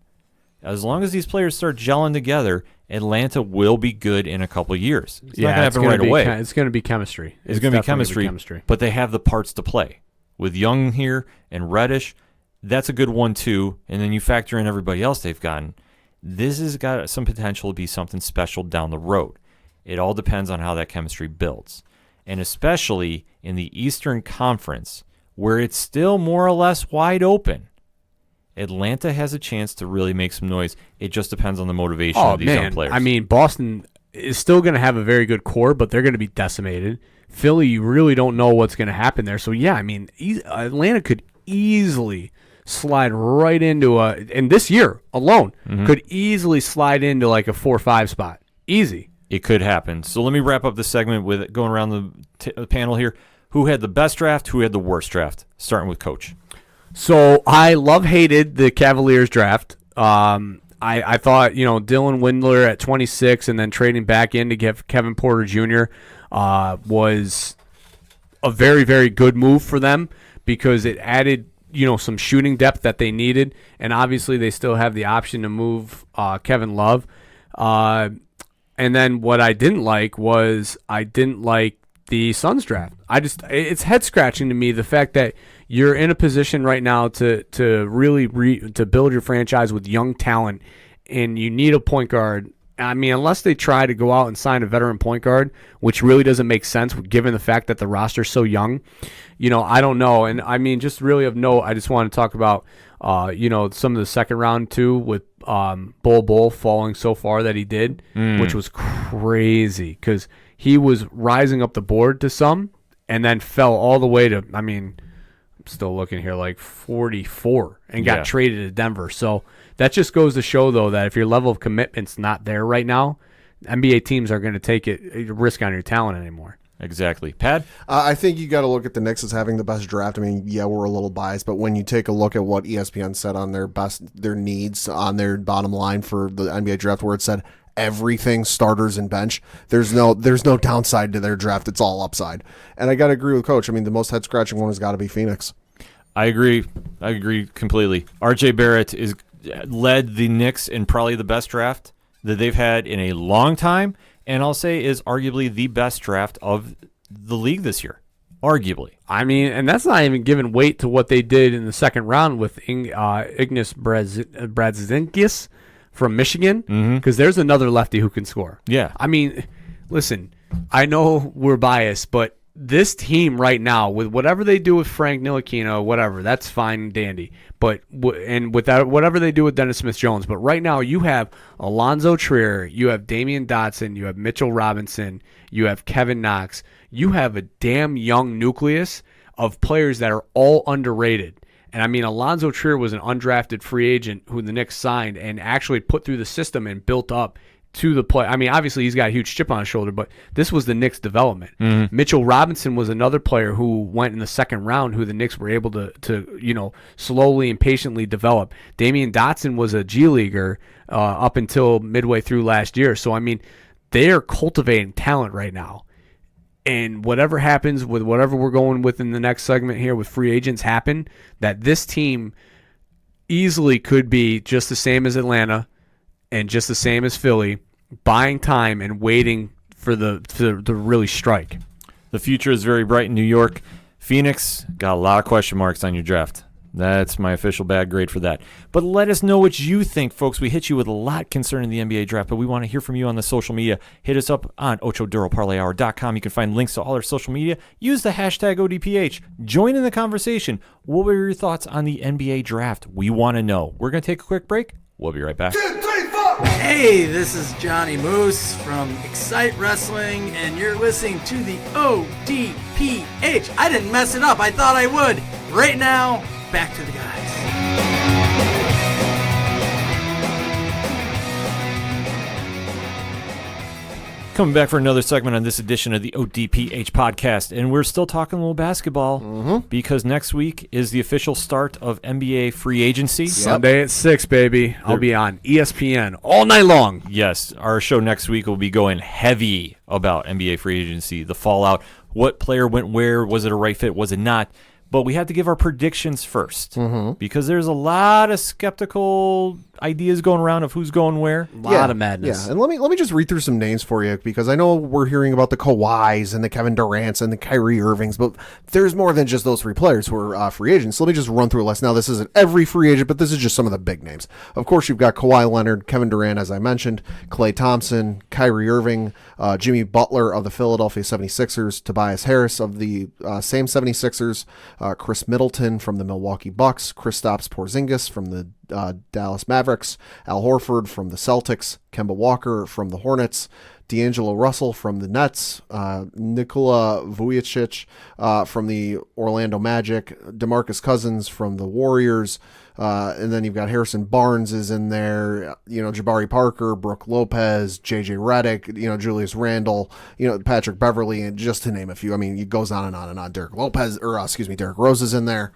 As long as these players start gelling together, Atlanta will be good in a couple of years. It's not going to happen right away. It's going to be chemistry. It's going to be chemistry, but they have the parts to play. With Young here and Reddish, that's a good 1-2, and then you factor in everybody else they've gotten. This has got some potential to be something special down the road. It all depends on how that chemistry builds, and especially in the Eastern Conference, where it's still more or less wide open. Atlanta has a chance to really make some noise. It just depends on the motivation of these young players. I mean, Boston is still going to have a very good core, but they're going to be decimated. Philly, you really don't know what's going to happen there. So, yeah, I mean, Atlanta could easily slide right into and this year alone, could easily slide into like a 4-5 spot. Easy. It could happen. So let me wrap up the segment with going around the panel here. Who had the best draft? Who had the worst draft? Starting with Coach. So I hated the Cavaliers draft. I thought, Dylan Windler at 26 and then trading back in to get Kevin Porter Jr. Was a very, very good move for them because it added, some shooting depth that they needed. And obviously they still have the option to move Kevin Love. And then what I didn't like was the Suns draft. It's head scratching to me, the fact that you're in a position right now to really to build your franchise with young talent, and you need a point guard. I mean, unless they try to go out and sign a veteran point guard, which really doesn't make sense given the fact that the roster's so young. I don't know. And I mean, just really of note, I just want to talk about, some of the second round too with Bol falling so far that he did, which was crazy because he was rising up the board to some and then fell all the way to, I'm still looking here, like 44 and got traded to Denver. So that just goes to show, though, that if your level of commitment's not there right now, NBA teams are going to take a risk on your talent anymore. Exactly. Pad? I think you got to look at the Knicks as having the best draft. I mean, yeah, we're a little biased, but when you take a look at what ESPN said on their needs on their bottom line for the NBA draft, where it said everything starters and bench, there's no downside to their draft. It's all upside. And I got to agree with Coach. I mean, the most head scratching one has got to be Phoenix. I agree completely. RJ Barrett led the Knicks in probably the best draft that they've had in a long time, and I'll say is arguably the best draft of the league this year. Arguably. I mean, and that's not even giving weight to what they did in the second round with Ignas Brazdeikis from Michigan, because there's another lefty who can score. Yeah. I mean, listen, I know we're biased, but this team right now, with whatever they do with Frank Ntilikina, whatever, that's fine and dandy. But whatever they do with Dennis Smith-Jones, but right now you have Alonzo Trier, you have Damian Dotson, you have Mitchell Robinson, you have Kevin Knox. You have a damn young nucleus of players that are all underrated. And I mean, Alonzo Trier was an undrafted free agent who the Knicks signed and actually put through the system and built up to the play. I mean, obviously he's got a huge chip on his shoulder, but this was the Knicks' development. Mitchell Robinson was another player who went in the second round who the Knicks were able to slowly and patiently develop. Damian Dotson was a G Leaguer up until midway through last year. So, I mean, they are cultivating talent right now. And whatever happens with whatever we're going with in the next segment here with free agents happen, that this team easily could be just the same as Atlanta and just the same as Philly, buying time and waiting for the really strike. The future is very bright in New York. Phoenix got a lot of question marks on your draft. That's my official bad grade for that. But let us know what you think, folks. We hit you with a lot concerning the NBA draft, but we want to hear from you on the social media. Hit us up on OchoDuroParlayHour.com. You can find links to all our social media. Use the hashtag ODPH. Join in the conversation. What were your thoughts on the NBA draft? We want to know. We're going to take a quick break. We'll be right back. Hey, this is Johnny Moose from Excite Wrestling, and you're listening to the ODPH. I didn't mess it up. I thought I would. Right now, back to the guys. Coming back for another segment on this edition of the ODPH podcast, and we're still talking a little basketball because next week is the official start of NBA free agency. Sunday at 6, baby. I'll be on ESPN all night long. Yes, our show next week will be going heavy about NBA free agency, the fallout, what player went where, was it a right fit, was it not? But we have to give our predictions first because there's a lot of skeptical ideas going around of who's going where. A lot of madness. Yeah, and let me just read through some names for you because I know we're hearing about the Kawhis and the Kevin Durants and the Kyrie Irvings, but there's more than just those three players who are free agents. So let me just run through a list. Now, this isn't every free agent, but this is just some of the big names. Of course, you've got Kawhi Leonard, Kevin Durant, as I mentioned, Klay Thompson, Kyrie Irving, Jimmy Butler of the Philadelphia 76ers, Tobias Harris of the same 76ers, Chris Middleton from the Milwaukee Bucks, Kristaps Porzingis from the Dallas Mavericks, Al Horford from the Celtics, Kemba Walker from the Hornets, D'Angelo Russell from the Nets, Nikola Vucevic from the Orlando Magic, DeMarcus Cousins from the Warriors, and then you've got Harrison Barnes is in there, Jabari Parker, Brooke Lopez, JJ Redick, Julius Randle, Patrick Beverly, and just to name a few. I mean, it goes on and on and on. Derek Rose is in there.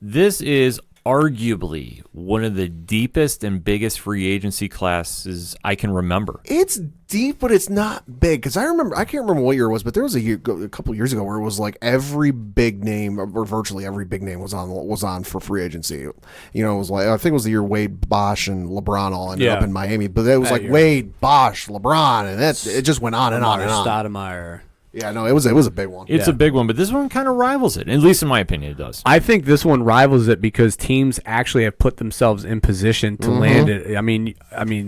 This is arguably one of the deepest and biggest free agency classes I can remember. It's deep, but it's not big. Because I can't remember what year it was, but there was a couple years ago where it was like every big name, or virtually every big name was on for free agency. It was like, I think it was the year Wade, Bosh, and LeBron all ended up in Miami. But it was like Wade, Bosh, LeBron, and it just went on and on and on. Stoudemire. Yeah, no, it was a big one. It's a big one, but this one kind of rivals it. At least in my opinion, it does. I think this one rivals it because teams actually have put themselves in position to land it. I mean,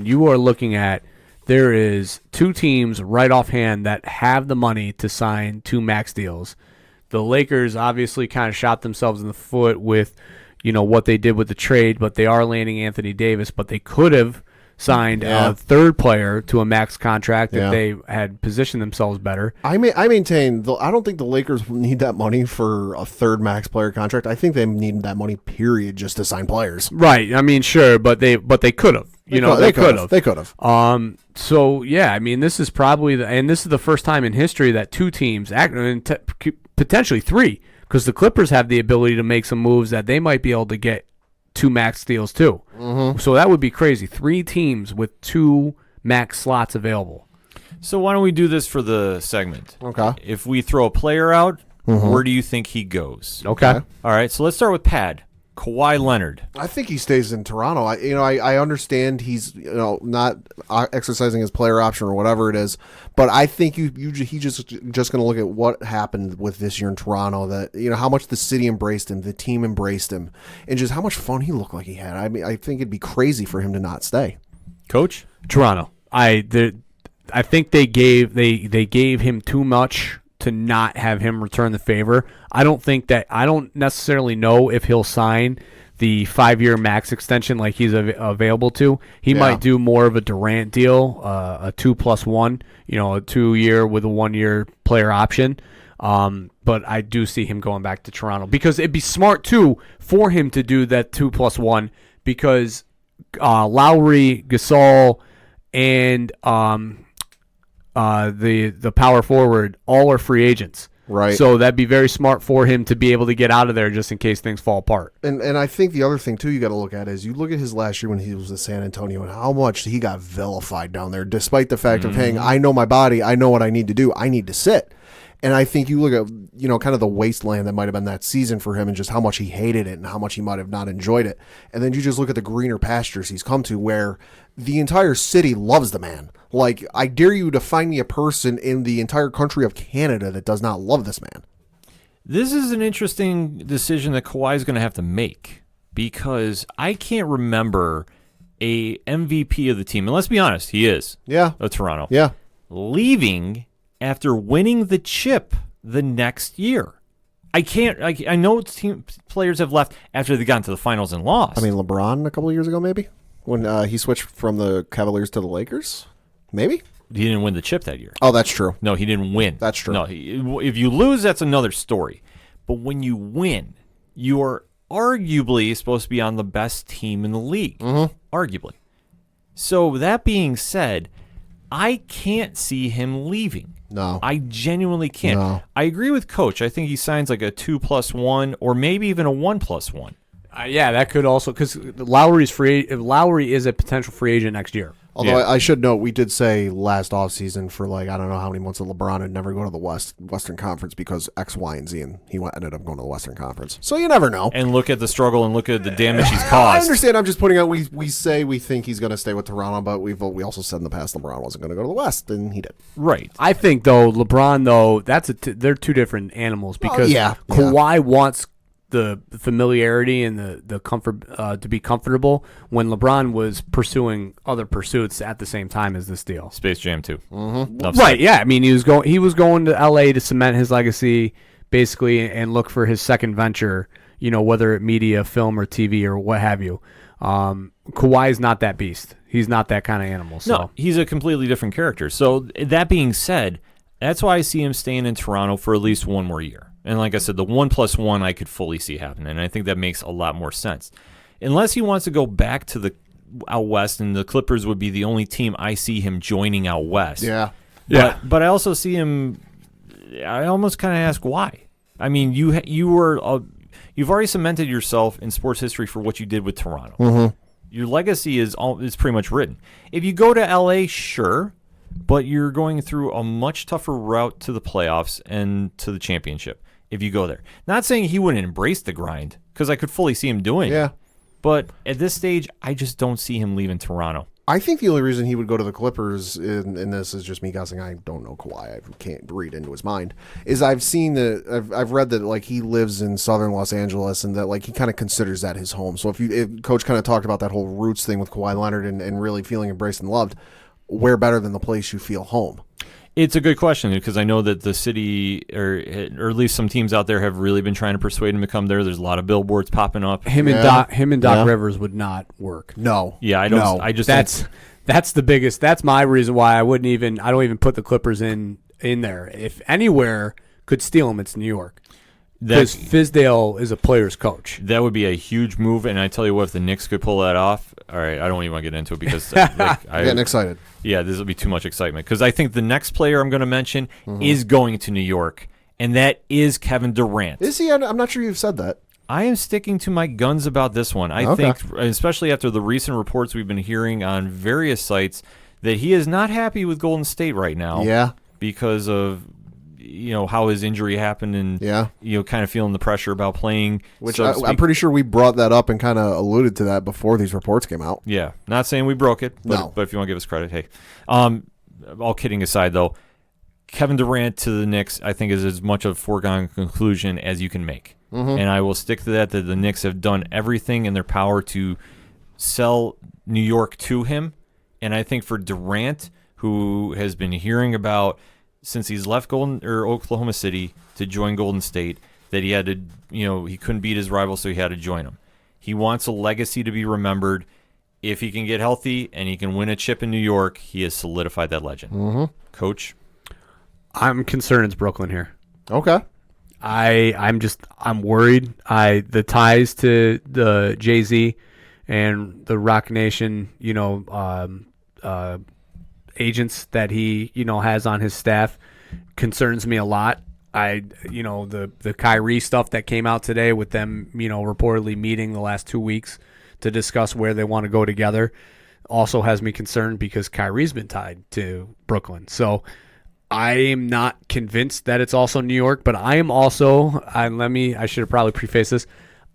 you are looking at there is two teams right offhand that have the money to sign 2 max deals. The Lakers obviously kind of shot themselves in the foot with, what they did with the trade, but they are landing Anthony Davis. But they could have signed Yeah. a third player to a max contract if Yeah. they had positioned themselves better. I maintain. I don't think the Lakers need that money for a third max player contract. I think they need that money, period, just to sign players. Right. I mean, sure, but they could have. They could have. They could have. So yeah, I mean, this is probably this is the first time in history that two teams, potentially three, because the Clippers have the ability to make some moves that they might be able to get two max deals too. Mm-hmm. So that would be crazy. Three teams with two max slots available. So why don't we do this for the segment? Okay. If we throw a player out, where do you think he goes? Okay. All right, so let's start with Pad. Kawhi Leonard. I think he stays in Toronto. I understand he's not exercising his player option or whatever it is, but I think he's just going to look at what happened with this year in Toronto. That how much the city embraced him, the team embraced him, and just how much fun he looked like he had. I mean, I think it'd be crazy for him to not stay. Coach? Toronto. I think they gave him too much to not have him return the favor. I don't necessarily know if he'll sign the 5-year max extension like he's available to. He might do more of a Durant deal, a 2+1, a 2-year with a 1-year player option. But I do see him going back to Toronto because it'd be smart too for him to do that 2+1 because Lowry, Gasol, and the power forward all are free agents. Right. So that'd be very smart for him to be able to get out of there just in case things fall apart. And I think the other thing too you got to look at is you look at his last year when he was in San Antonio and how much he got vilified down there, despite the fact of, hey, I know my body, I know what I need to do, I need to sit. And I think you look at, kind of the wasteland that might have been that season for him and just how much he hated it and how much he might have not enjoyed it. And then you just look at the greener pastures he's come to where the entire city loves the man. Like, I dare you to find me a person in the entire country of Canada that does not love this man. This is an interesting decision that Kawhi is going to have to make because I can't remember a MVP of the team. And let's be honest, he is. Yeah. Of Toronto. Yeah. Leaving after winning the chip the next year. I know team players have left after they got into the finals and lost. I mean, LeBron a couple of years ago, maybe, when he switched from the Cavaliers to the Lakers. Maybe. He didn't win the chip that year. Oh, that's true. No, he didn't win. That's true. No, if you lose, that's another story. But when you win, you are arguably supposed to be on the best team in the league. Mm-hmm. Arguably. So that being said, I can't see him leaving. No. I genuinely can't. No. I agree with Coach. I think he signs like a 2+1 or maybe even a 1+1. Yeah, that could also because Lowry's free. Lowry is a potential free agent next year. Although I should note, we did say last offseason for I don't know how many months that LeBron would never go to the Western Conference because X, Y, and Z, and he ended up going to the Western Conference. So you never know. And look at the struggle and look at the damage he's I caused. understand. I'm just pointing out we say we think he's going to stay with Toronto, but we also said in the past LeBron wasn't going to go to the West, and he did. Right. I think though LeBron they're two different animals because Kawhi wants the familiarity and the comfort to be comfortable when LeBron was pursuing other pursuits at the same time as this deal. Space Jam 2. Mm-hmm. Right, yeah. I mean, he was going to LA to cement his legacy basically and look for his second venture, whether it media, film or TV or what have you. Kawhi's not that beast. He's not that kind of animal. So. No, he's a completely different character. So that being said, that's why I see him staying in Toronto for at least one more year. And like I said, the 1+1 I could fully see happening, and I think that makes a lot more sense. Unless he wants to go back to the out west, and the Clippers would be the only team I see him joining out west. Yeah. But I also see him. I almost kind of ask why. I mean, you've already cemented yourself in sports history for what you did with Toronto. Mm-hmm. Your legacy is pretty much written. If you go to LA, sure. But you're going through a much tougher route to the playoffs and to the championship if you go there. Not saying he wouldn't embrace the grind, because I could fully see him doing it. But at this stage, I just don't see him leaving Toronto. I think the only reason he would go to the Clippers, in this is just me guessing, I don't know Kawhi, I can't read into his mind, is I've read that he lives in southern Los Angeles and that he kind of considers that his home. So if Coach kind of talked about that whole roots thing with Kawhi Leonard and really feeling embraced and loved, where better than the place you feel home? It's a good question because I know that the city, or at least some teams out there, have really been trying to persuade him to come there. There's a lot of billboards popping up. Him and Doc Rivers would not work. No. Yeah, I don't. No. I just That's the biggest. That's my reason why I don't even put the Clippers in there. If anywhere could steal him, it's New York. Because Fizdale is a player's coach. That would be a huge move, and I tell you what, if the Knicks could pull that off, all right, I don't even want to get into it because I'm getting excited. Yeah, this will be too much excitement because I think the next player I'm going to mention is going to New York, and that is Kevin Durant. Is he? I'm not sure you've said that. I am sticking to my guns about this one. I think, especially after the recent reports we've been hearing on various sites, that he is not happy with Golden State right now. Yeah. Because of how his injury happened and kind of feeling the pressure about playing. Which I'm pretty sure we brought that up and kind of alluded to that before these reports came out. Yeah. Not saying we broke it, but if you want to give us credit, hey. All kidding aside, though, Kevin Durant to the Knicks, I think, is as much of a foregone conclusion as you can make. And I will stick to that the Knicks have done everything in their power to sell New York to him. And I think for Durant, who has been hearing about since he's left Oklahoma City to join Golden State, that he had to, he couldn't beat his rival, so he had to join him. He wants a legacy to be remembered. If he can get healthy and he can win a chip in New York, he has solidified that legend. Coach? I'm concerned it's Brooklyn here. Okay. I'm worried. The ties to the Jay-Z and the Rock Nation, agents that he, has on his staff concerns me a lot. The Kyrie stuff that came out today with them, reportedly meeting the last 2 weeks to discuss where they want to go together also has me concerned because Kyrie's been tied to Brooklyn. So I am not convinced that it's also New York, but I am also, I should have probably prefaced this,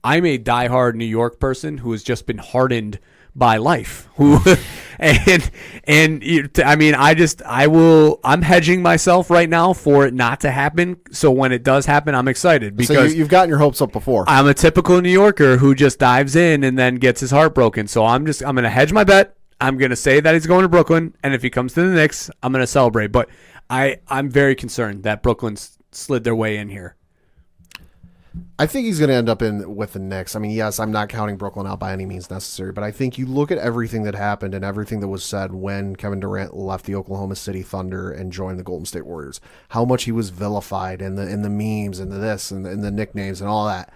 I'm a diehard New York person who has just been hardened by life. I'm hedging myself right now for it not to happen. So when it does happen, I'm excited because so you've gotten your hopes up before. I'm a typical New Yorker who just dives in and then gets his heart broken. So I'm going to hedge my bet. I'm going to say that he's going to Brooklyn. And if he comes to the Knicks, I'm going to celebrate. But I'm very concerned that Brooklyn's slid their way in here. I think he's going to end up with the Knicks. I mean, yes, I'm not counting Brooklyn out by any means necessary, but I think you look at everything that happened and everything that was said when Kevin Durant left the Oklahoma City Thunder and joined the Golden State Warriors, how much he was vilified in the memes and the this and the nicknames and all that.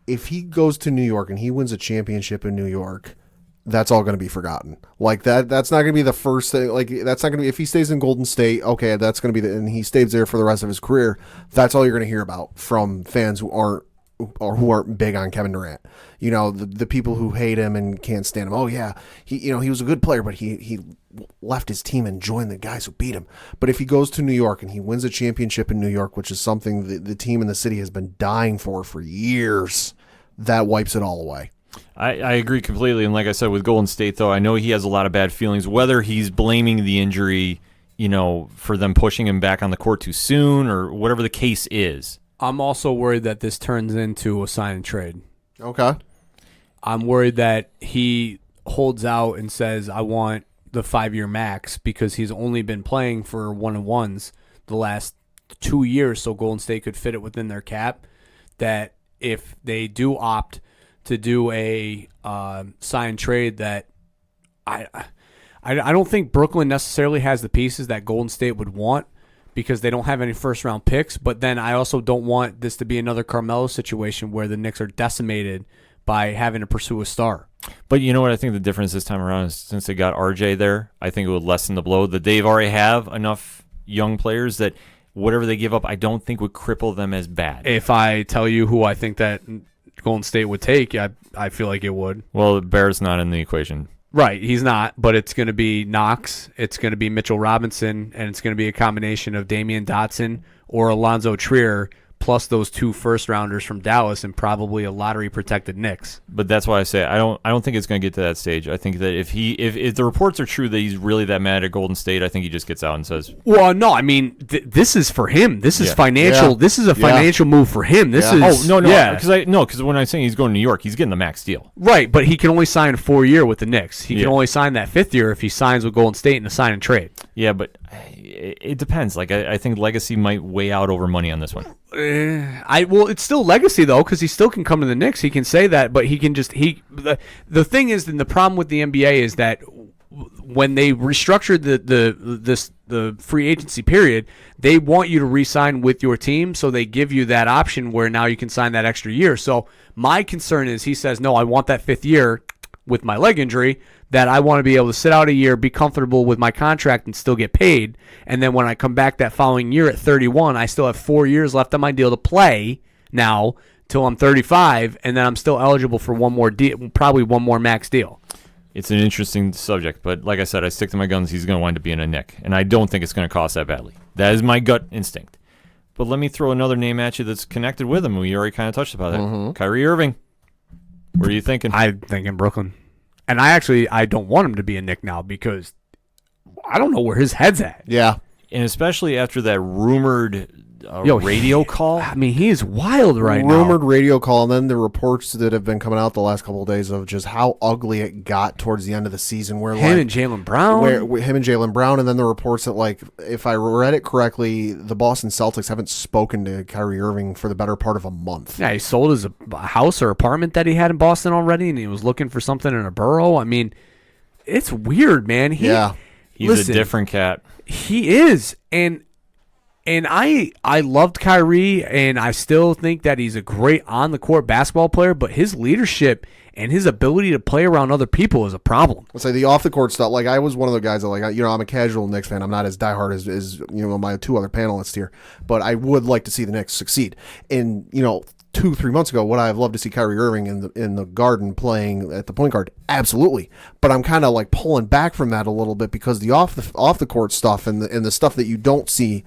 If he goes to New York and he wins a championship in New York, that's all going to be forgotten. Like that's not going to be the first thing. Like that's not going to be, if he stays in Golden State, okay, that's going to be and he stays there for the rest of his career. That's all you're going to hear about from fans who aren't big on Kevin Durant. The people who hate him and can't stand him. Oh yeah, he was a good player, but he left his team and joined the guys who beat him. But if he goes to New York and he wins a championship in New York, which is something the team in the city has been dying for years, that wipes it all away. I agree completely. And like I said, with Golden State, though, I know he has a lot of bad feelings, whether he's blaming the injury, for them pushing him back on the court too soon or whatever the case is. I'm also worried that this turns into a sign and trade. Okay. I'm worried that he holds out and says, I want the 5-year max because he's only been playing for one-on-ones the last 2 years so Golden State could fit it within their cap, that if they do opt to do a sign trade, that I don't think Brooklyn necessarily has the pieces that Golden State would want because they don't have any first-round picks. But then I also don't want this to be another Carmelo situation where the Knicks are decimated by having to pursue a star. But you know what I think the difference this time around is since they got RJ there, I think it would lessen the blow. That they've already have enough young players that whatever they give up, I don't think would cripple them as bad. If I tell you who I think that Golden State would take, I feel like it would. Well, Bear's not in the equation. Right, he's not, but it's going to be Knox, it's going to be Mitchell Robinson, and it's going to be a combination of Damian Dotson or Alonzo Trier plus those 2 first-rounders from Dallas and probably a lottery-protected Knicks. But that's why I say I don't think it's going to get to that stage. I think that if the reports are true that he's really that mad at Golden State, I think he just gets out and says, "Well, no, I mean this is for him. This is financial. Yeah. This is a financial move for him. This is because when I'm saying he's going to New York, he's getting the max deal, right? But he can only sign a 4-year with the Knicks. He can only sign that 5th year if he signs with Golden State in a sign and trade. Yeah, but it depends. Like I think legacy might weigh out over money on this one. It's still legacy though, because he still can come to the Knicks. He can say that, but he can just the thing is, then the problem with the NBA is that when they restructured the free agency period, they want you to re-sign with your team, so they give you that option where now you can sign that extra year. So my concern is he says, no, I want that 5th year with my leg injury, that I want to be able to sit out a year, be comfortable with my contract, and still get paid. And then when I come back that following year at 31, I still have 4 years left on my deal to play now till I'm 35, and then I'm still eligible for one more deal, probably one more max deal. It's an interesting subject, but like I said, I stick to my guns. He's going to wind up being a Knick, and I don't think it's going to cost that badly. That is my gut instinct. But let me throw another name at you that's connected with him. We already kind of touched about it. Kyrie Irving. What are you thinking? I'm thinking Brooklyn. And I don't want him to be a Knick now because I don't know where his head's at. Yeah. And especially after that rumored radio call. I mean, he is wild right now. Rumored radio call, and then the reports that have been coming out the last couple of days of just how ugly it got towards the end of the season. Where him and Jaylen Brown. Him and Jaylen Brown, and then the reports that, like, if I read it correctly, the Boston Celtics haven't spoken to Kyrie Irving for the better part of a month. Yeah, he sold his house or apartment that he had in Boston already, and he was looking for something in a borough. I mean, it's weird, man. He's a different cat. He is, and I loved Kyrie, and I still think that he's a great on-the-court basketball player, but his leadership and his ability to play around other people is a problem. Let's say the off-the-court stuff, like, I was one of the guys that, like, I'm a casual Knicks fan. I'm not as diehard as my 2 other panelists here, but I would like to see the Knicks succeed. And, 2-3 months ago, would I have loved to see Kyrie Irving in the Garden playing at the point guard? Absolutely. But I'm kind of like pulling back from that a little bit because the off the court stuff and the stuff that you don't see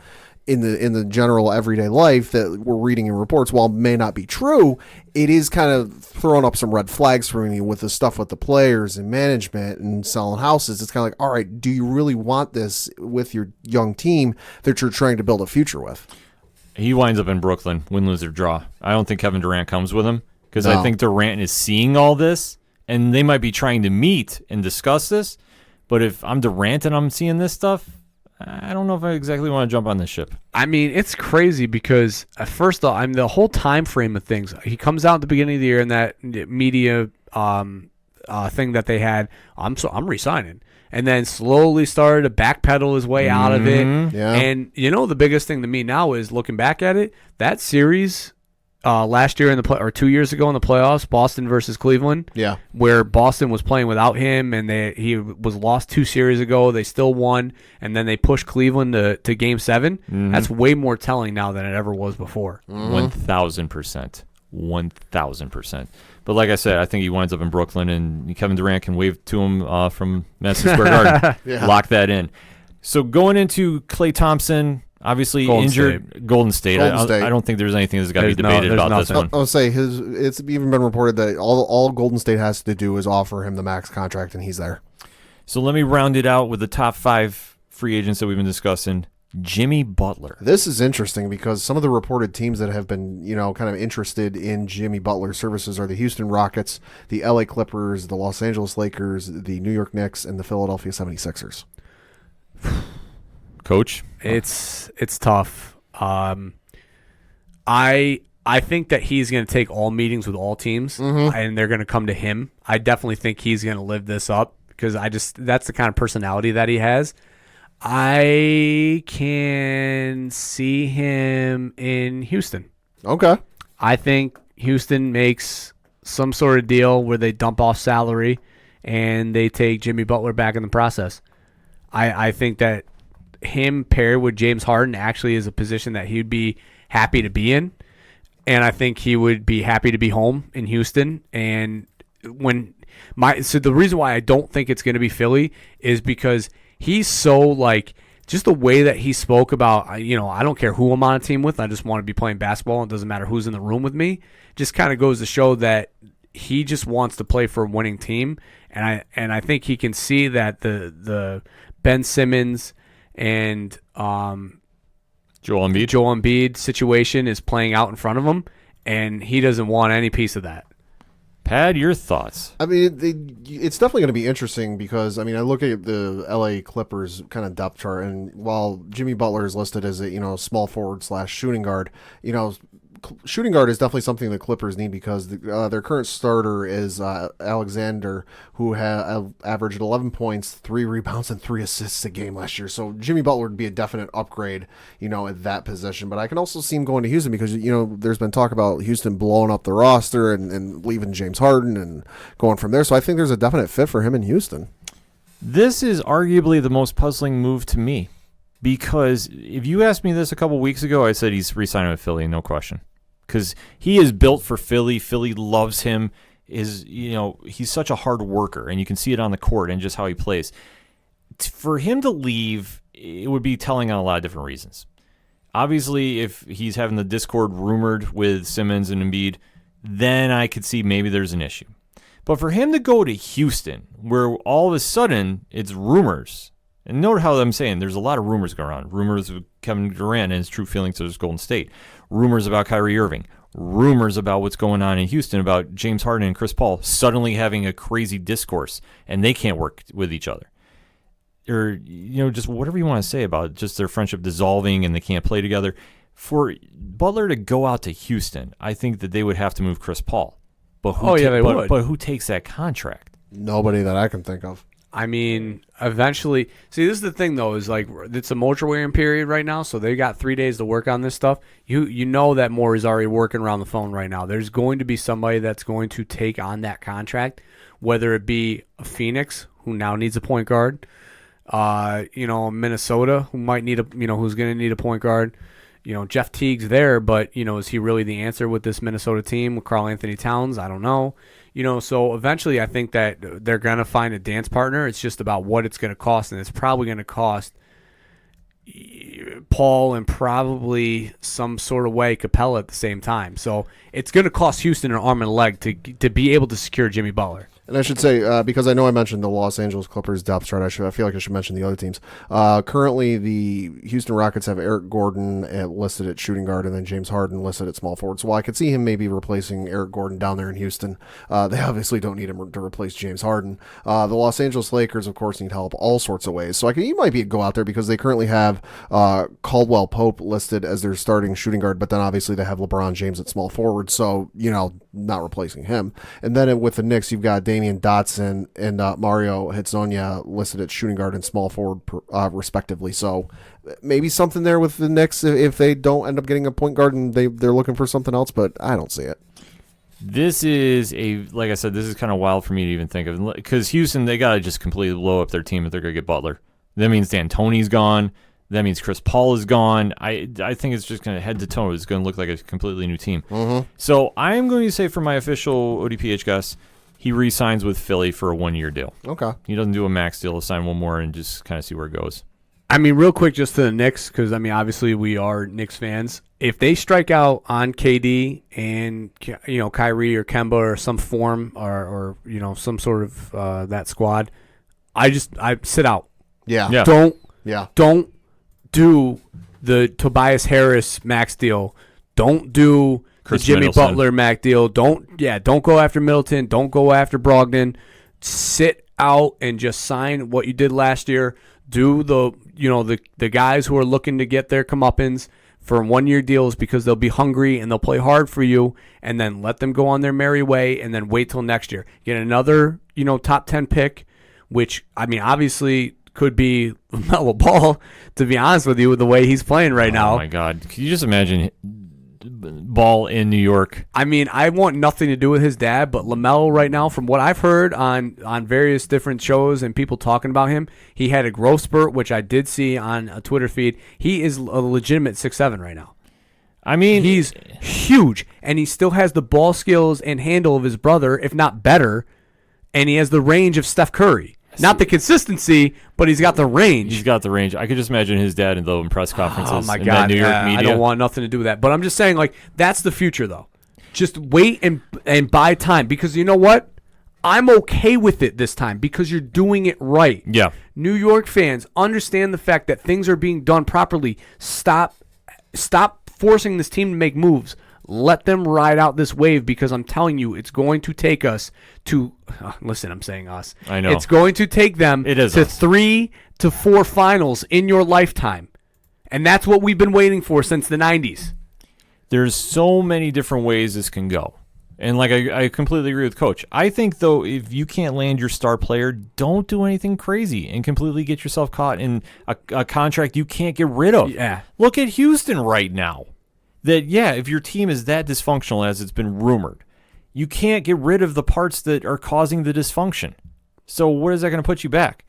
in the general everyday life that we're reading in reports, while may not be true, it is kind of throwing up some red flags for me with the stuff with the players and management and selling houses. It's kind of like, all right, do you really want this with your young team that you're trying to build a future with? He winds up in Brooklyn, win, lose, or draw. I don't think Kevin Durant comes with him because I think Durant is seeing all this, and they might be trying to meet and discuss this. But if I'm Durant and I'm seeing this stuff, I don't know if I exactly want to jump on this ship. I mean, it's crazy because first off, the whole time frame of things. He comes out at the beginning of the year in that media thing that they had. I'm re-signing, and then slowly started to backpedal his way out of it. Yeah. And the biggest thing to me now is looking back at it. That series last year or 2 years ago in the playoffs, Boston versus Cleveland. Yeah. Where Boston was playing without him, and he was lost 2 series ago. They still won, and then they pushed Cleveland to Game 7. That's way more telling now than it ever was before. 1,000%. 1,000%. But like I said, I think he winds up in Brooklyn, and Kevin Durant can wave to him from Madison Square Garden. Yeah. Lock that in. So going into Klay Thompson, obviously injured. Golden State. I don't think there's anything that's got to be debated about this one. I'll say it's even been reported that all Golden State has to do is offer him the max contract, and he's there. So let me round it out with the top 5 free agents that we've been discussing. Jimmy Butler. This is interesting because some of the reported teams that have been, kind of interested in Jimmy Butler's services are the Houston Rockets, the LA Clippers, the Los Angeles Lakers, the New York Knicks, and the Philadelphia 76ers. Coach? It's tough. I think that he's going to take all meetings with all teams, and they're going to come to him. I definitely think he's going to live this up because that's the kind of personality that he has. I can see him in Houston. Okay. I think Houston makes some sort of deal where they dump off salary and they take Jimmy Butler back in the process. I think that him paired with James Harden actually is a position that he'd be happy to be in. And I think he would be happy to be home in Houston. And so the reason why I don't think it's going to be Philly is because he's so just the way that he spoke about, I don't care who I'm on a team with. I just want to be playing basketball. It doesn't matter who's in the room with me. Just kind of goes to show that he just wants to play for a winning team. And I think he can see that the Ben Simmons and Joel Embiid situation is playing out in front of him, and he doesn't want any piece of that. Pad, your thoughts? I mean, it's definitely going to be interesting because, I look at the LA Clippers kind of depth chart, and while Jimmy Butler is listed as a, small forward / shooting guard, shooting guard is definitely something the Clippers need because their current starter is Alexander, who averaged 11 points, 3 rebounds, and 3 assists a game last year. So Jimmy Butler would be a definite upgrade, at that position. But I can also see him going to Houston because, there's been talk about Houston blowing up the roster and leaving James Harden and going from there. So I think there's a definite fit for him in Houston. This is arguably the most puzzling move to me. Because if you asked me this a couple weeks ago, I said he's re-signing with Philly, no question. Because he is built for Philly. Philly loves him. He's such a hard worker, and you can see it on the court and just how he plays. For him to leave, it would be telling on a lot of different reasons. Obviously, if he's having the discord rumored with Simmons and Embiid, then I could see maybe there's an issue. But for him to go to Houston, where all of a sudden it's rumors. And note how I'm saying there's a lot of rumors going on. Rumors of Kevin Durant and his true feelings towards Golden State. Rumors about Kyrie Irving. Rumors about what's going on in Houston about James Harden and Chris Paul suddenly having a crazy discourse and they can't work with each other. Or, just whatever you want to say about just their friendship dissolving and they can't play together. For Butler to go out to Houston, I think that they would have to move Chris Paul. But who takes that contract? Nobody that I can think of. I mean, eventually. See, this is the thing, though, is like it's a moratorium period right now, so they got 3 days to work on this stuff. You know that Morey's already working around the phone right now. There's going to be somebody that's going to take on that contract, whether it be a Phoenix, who now needs a point guard, Minnesota, who might need who's going to need a point guard. Jeff Teague's there, but, is he really the answer with this Minnesota team with Karl Anthony Towns? I don't know. So eventually I think that they're going to find a dance partner. It's just about what it's going to cost, and it's probably going to cost Paul and probably some sort of way Capella at the same time. So it's going to cost Houston an arm and a leg to be able to secure Jimmy Butler. And I should say, because I know I mentioned the Los Angeles Clippers depth chart, I feel like I should mention the other teams. Currently, the Houston Rockets have Eric Gordon listed at shooting guard and then James Harden listed at small forward. So I could see him maybe replacing Eric Gordon down there in Houston. They obviously don't need him to replace James Harden. The Los Angeles Lakers, of course, need help all sorts of ways. So he might be go out there because they currently have Caldwell Pope listed as their starting shooting guard, but then obviously they have LeBron James at small forward. So, not replacing him. And then with the Knicks, you've got Damian Dotson and Mario Hezonja listed at shooting guard and small forward respectively. So maybe something there with the Knicks if they don't end up getting a point guard and they're looking for something else, but I don't see it. This is like I said, this is kind of wild for me to even think of because Houston, they got to just completely blow up their team if they're going to get Butler. That means D'Antoni's gone. That means Chris Paul is gone. I think it's just going to head to toe. It's going to look like a completely new team. Mm-hmm. So I'm going to say for my official ODPH guess, he re-signs with Philly for a 1-year deal. Okay. He doesn't do a max deal. He'll sign one more and just kind of see where it goes. I mean, real quick, just to the Knicks, because, obviously we are Knicks fans. If they strike out on KD and, Kyrie or Kemba or some form or some sort of that squad, I sit out. Yeah. Don't do the Tobias Harris max deal. Don't do the Jimmy Middleton. Butler max deal. Don't go after Middleton. Don't go after Brogdon. Sit out and just sign what you did last year. Do the guys who are looking to get their comeuppance for 1-year deals because they'll be hungry and they'll play hard for you, and then let them go on their merry way and then wait till next year. Get another top 10 pick, which obviously could be LaMelo Ball, to be honest with you, with the way he's playing right now. Oh, my God. Can you just imagine Ball in New York? I want nothing to do with his dad, but LaMelo right now, from what I've heard on various different shows and people talking about him, he had a growth spurt, which I did see on a Twitter feed. He is a legitimate 6'7" right now. He's huge, and he still has the ball skills and handle of his brother, if not better, and he has the range of Steph Curry. Not the consistency, but he's got the range. He's got the range. I could just imagine his dad in the press conferences. Oh, my God. New York media. I don't want nothing to do with that. But I'm just saying, that's the future, though. Just wait and buy time. Because you know what? I'm okay with it this time because you're doing it right. Yeah. New York fans, understand the fact that things are being done properly. Stop forcing this team to make moves. Let them ride out this wave because I'm telling you, it's going to take us to listen, I'm saying us. I know. It's going to take them to us. 3 to 4 finals in your lifetime. And that's what we've been waiting for since the 90s. There's so many different ways this can go. And like I completely agree with Coach. I think, though, if you can't land your star player, don't do anything crazy and completely get yourself caught in a contract you can't get rid of. Yeah. Look at Houston right now. If your team is that dysfunctional as it's been rumored, you can't get rid of the parts that are causing the dysfunction. So what is that going to put you back?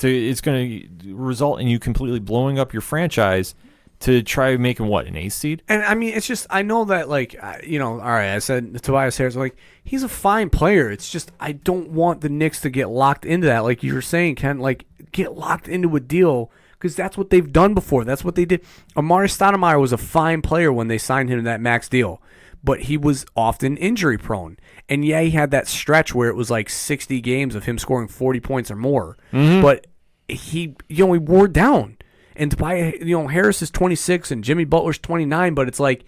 It's going to result in you completely blowing up your franchise to try making what, an ace seed? And I mean, it's just, I know that, like, all right, I said Tobias Harris, like, he's a fine player. It's just, I don't want the Knicks to get locked into that. Like you were saying, Ken, like, get locked into a deal because that's what they've done before. That's what they did. Amari Stoudemire was a fine player when they signed him to that max deal, but he was often injury prone. And yeah, he had that stretch where it was like 60 games of him scoring 40 points or more. But he wore down. And Tobias, Harris is 26 and Jimmy Butler's 29, but it's like,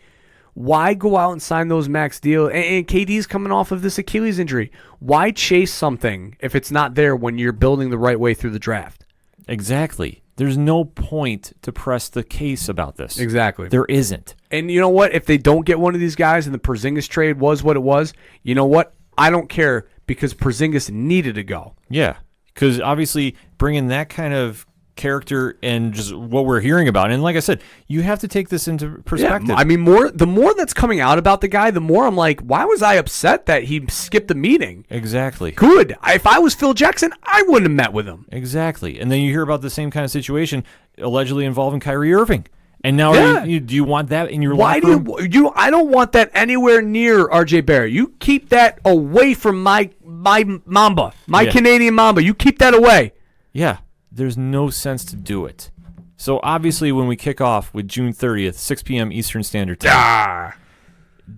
why go out and sign those max deals? And KD's coming off of this Achilles injury. Why chase something if it's not there when you're building the right way through the draft? Exactly. There's no point to press the case about this. Exactly. There isn't. And you know what? If they don't get one of these guys and the Porzingis trade was what it was, you know what? I don't care because Porzingis needed to go. Yeah, because obviously bringing that kind of character and just what we're hearing about, and like I said, you have to take this into perspective. Yeah, I mean, the more that's coming out about the guy, the more I'm like, why was I upset that he skipped the meeting? Exactly. Good. If I was Phil Jackson, I wouldn't have met with him. Exactly. And then you hear about the same kind of situation allegedly involving Kyrie Irving. And now do you want that in your locker room? I don't want that anywhere near RJ Barrett. You keep that away from my Mamba, Canadian Mamba. You keep that away. Yeah. There's no sense to do it. So obviously when we kick off with June 30th, 6 p.m. Eastern Standard Time,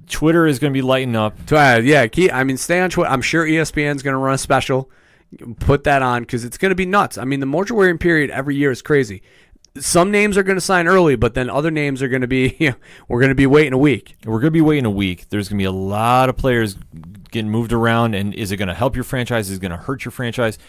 Twitter is going to be lighting up. Stay on Twitter. I'm sure ESPN's going to run a special. Put that on because it's going to be nuts. I mean, the mortuary period every year is crazy. Some names are going to sign early, but then other names are going to be, we're going to be waiting a week. We're going to be waiting a week. There's going to be a lot of players getting moved around, and is it going to help your franchise? Is it going to hurt your franchise?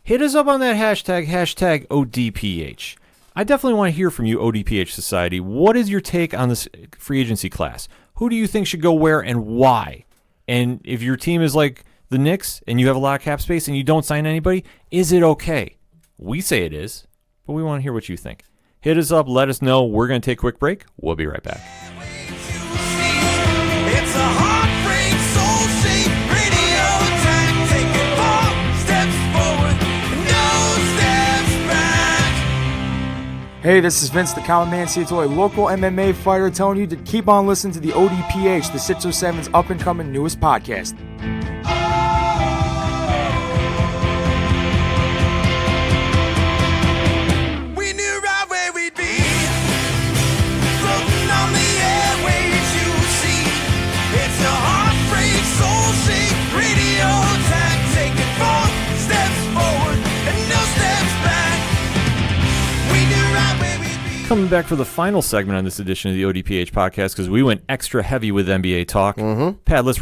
Hit us up on that hashtag ODPH. I definitely want to hear from you, ODPH Society. What is your take on this free agency class? Who do you think should go where and why? And if your team is like the Knicks and you have a lot of cap space and you don't sign anybody, is it okay? We say it is, but we want to hear what you think. Hit us up. Let us know. We're going to take a quick break. We'll be right back. It's a heartbreak, soul-shaped radio attack. Taking 4 steps forward, no steps back. Hey, this is Vince the Common Man Ciatoy, local MMA fighter, telling you to keep on listening to the ODPH, the 607's up-and-coming newest podcast. We knew right where we'd be, floating on the airwaves, you see. It's a heartbreak, soul-shaped radio attack. Taking 4 steps forward and no steps back. We knew right where we'd be. Coming back for the final segment on this edition of the ODPH podcast because we went extra heavy with NBA talk. Pat, let's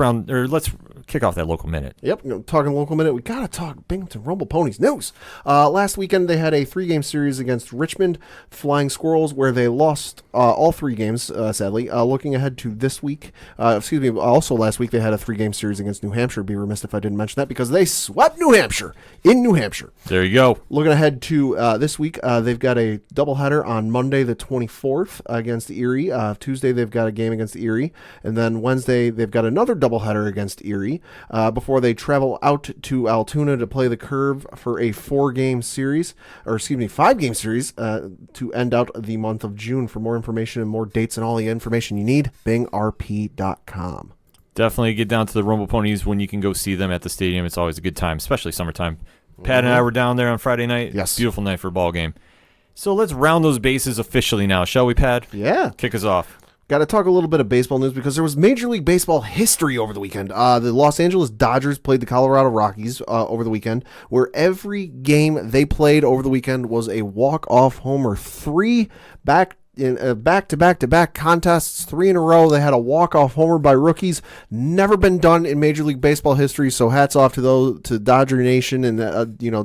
kick off that local minute. Yep, talking local minute, we got to talk Binghamton Rumble Ponies news. Last weekend, they had a 3-game series against Richmond Flying Squirrels where they lost all 3 games, sadly. Looking ahead to this week, also last week, they had a 3-game series against New Hampshire. Be remiss if I didn't mention that because they swept New Hampshire in New Hampshire. There you go. Looking ahead to this week, they've got a doubleheader on Monday the 24th against Erie. Tuesday, they've got a game against Erie. And then Wednesday, they've got another doubleheader against Erie. Before they travel out to Altoona to play the Curve for a 5-game series to end out the month of June. For more information and more dates and all the information you need, bingrp.com. Definitely get down to the Rumble Ponies when you can go see them at the stadium. It's always a good time, especially summertime. Pat and I were down there on Friday night. Yes. Beautiful night for a ball game. So let's round those bases officially now, shall we, Pat? Yeah. Kick us off. Got to talk a little bit of baseball news because there was Major League Baseball history over the weekend. The Los Angeles Dodgers played the Colorado Rockies over the weekend, where every game they played over the weekend was a walk-off homer. 3 back-to-back contests, 3 in a row. They had a walk-off homer by rookies. Never been done in Major League Baseball history, so hats off to Dodger Nation and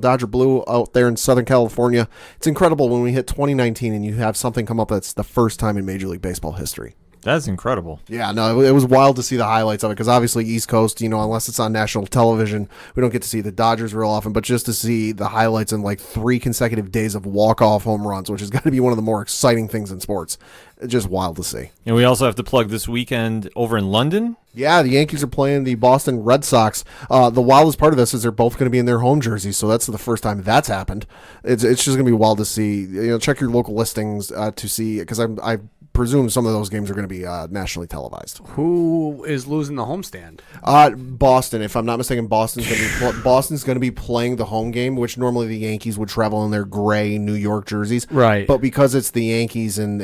Dodger Blue out there in Southern California. It's incredible when we hit 2019 and you have something come up that's the first time in Major League Baseball history. That's incredible. Yeah, no, it was wild to see the highlights of it because obviously East Coast, unless it's on national television, we don't get to see the Dodgers real often, but just to see the highlights in like 3 consecutive days of walk-off home runs, which is going to be one of the more exciting things in sports. Just wild to see. And we also have to plug this weekend over in London. Yeah, the Yankees are playing the Boston Red Sox. The wildest part of this is they're both going to be in their home jerseys, so that's the first time that's happened. It's just going to be wild to see. Check your local listings to see, because I presume some of those games are going to be nationally televised. Who is losing the homestand? Boston, if I'm not mistaken. Boston's going to be playing the home game, which normally the Yankees would travel in their gray New York jerseys. Right. But because it's the Yankees, and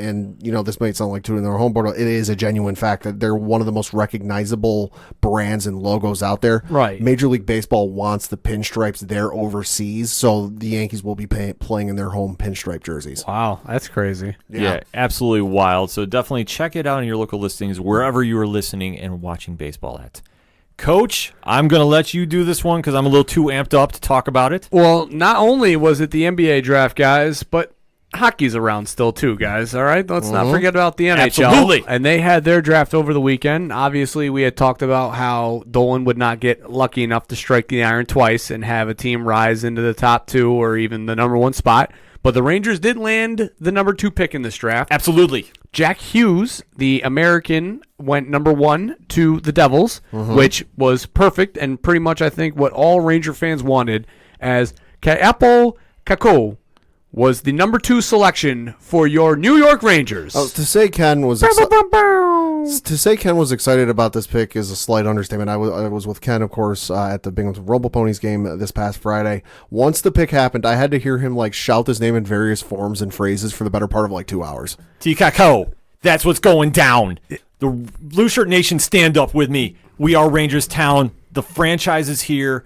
this might sound like tooting their home board, it is a genuine fact that they're one of the most recognizable brands and logos out there. Right. Major League Baseball wants the pinstripes there overseas, so the Yankees will be playing in their home pinstripe jerseys. Wow, that's crazy. Yeah, absolutely wild. So definitely check it out in your local listings wherever you are listening and watching baseball at. Coach, I'm going to let you do this one because I'm a little too amped up to talk about it. Well, not only was it the NBA draft, guys, but hockey's around still too, guys. All right, let's not forget about the NHL. Absolutely. And they had their draft over the weekend. Obviously, we had talked about how Dolan would not get lucky enough to strike the iron twice and have a team rise into the top 2 or even the number 1 spot. But the Rangers did land the number 2 pick in this draft. Absolutely. Jack Hughes, the American, went number 1 to the Devils, which was perfect and pretty much, I think, what all Ranger fans wanted, as Kaapo Kakko was the number 2 selection for your New York Rangers. To say Ken was excited about this pick is a slight understatement. I was with Ken, of course, at the Binghamton Rumble Ponies game this past Friday. Once the pick happened, I had to hear him shout his name in various forms and phrases for the better part of 2 hours. Tikako, that's what's going down. The Blue Shirt Nation, stand up with me. We are Rangerstown. The franchise is here.